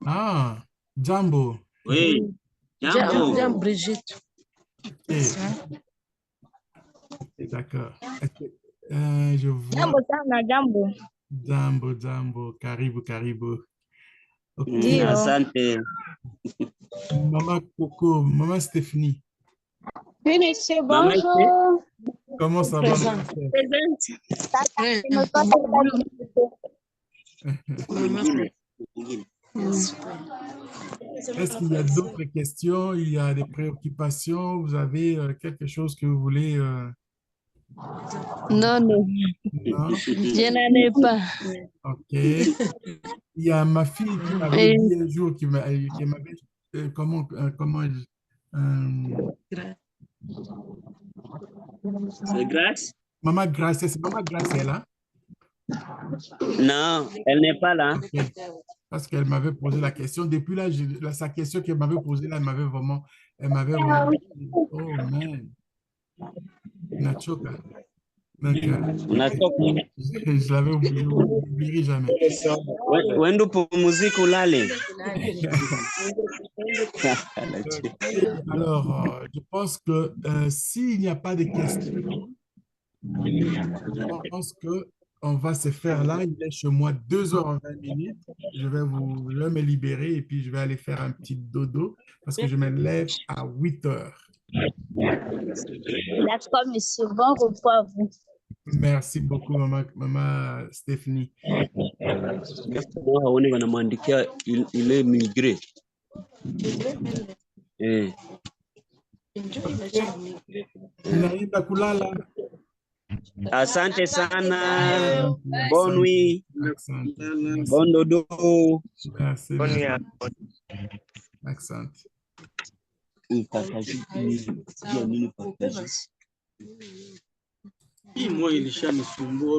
Ah, Jambo. Oui. Jambo. Brigitte. D'accord. Je vois. Jambo sana, jambo. Jambo. Karibu, karibu. Ok. Ndio. Asante. Maman Coco, Maman Stéphanie. Finish, Maman, bonjour. Comment ça va, maman Steph? Est-ce qu'il y a d'autres questions? Il y a des préoccupations? Vous avez quelque chose que vous voulez... Non, non, Non? je n'en ai pas. OK. Il y a ma fille qui m'avait dit un jour, qui m'avait... C'est grâce? Maman Grace, c'est Maman Grace, elle est là? Non, elle n'est pas là. OK. Parce qu'elle m'avait posé la question. Depuis là, sa question qu'elle m'avait posée, là, elle m'avait vraiment dit, oh man, Nachoka. Donc, je l'avais oublié, je n'oublierai jamais. Wendo pour musique ou l'allée? Alors, je pense que s'il n'y a pas de questions, je pense qu'on va se faire là. Il est chez moi 2h20. Je vais me libérer et puis je vais aller faire un petit dodo parce que je me lève à 8h. D'accord, monsieur. Bon repos à vous. Merci beaucoup, maman Stéphanie. Il est migré. Inaenda kulala. Asante sana. Bonne nuit. Bon dodo. Merci. Asante. Hii moyo ilishanisumbua.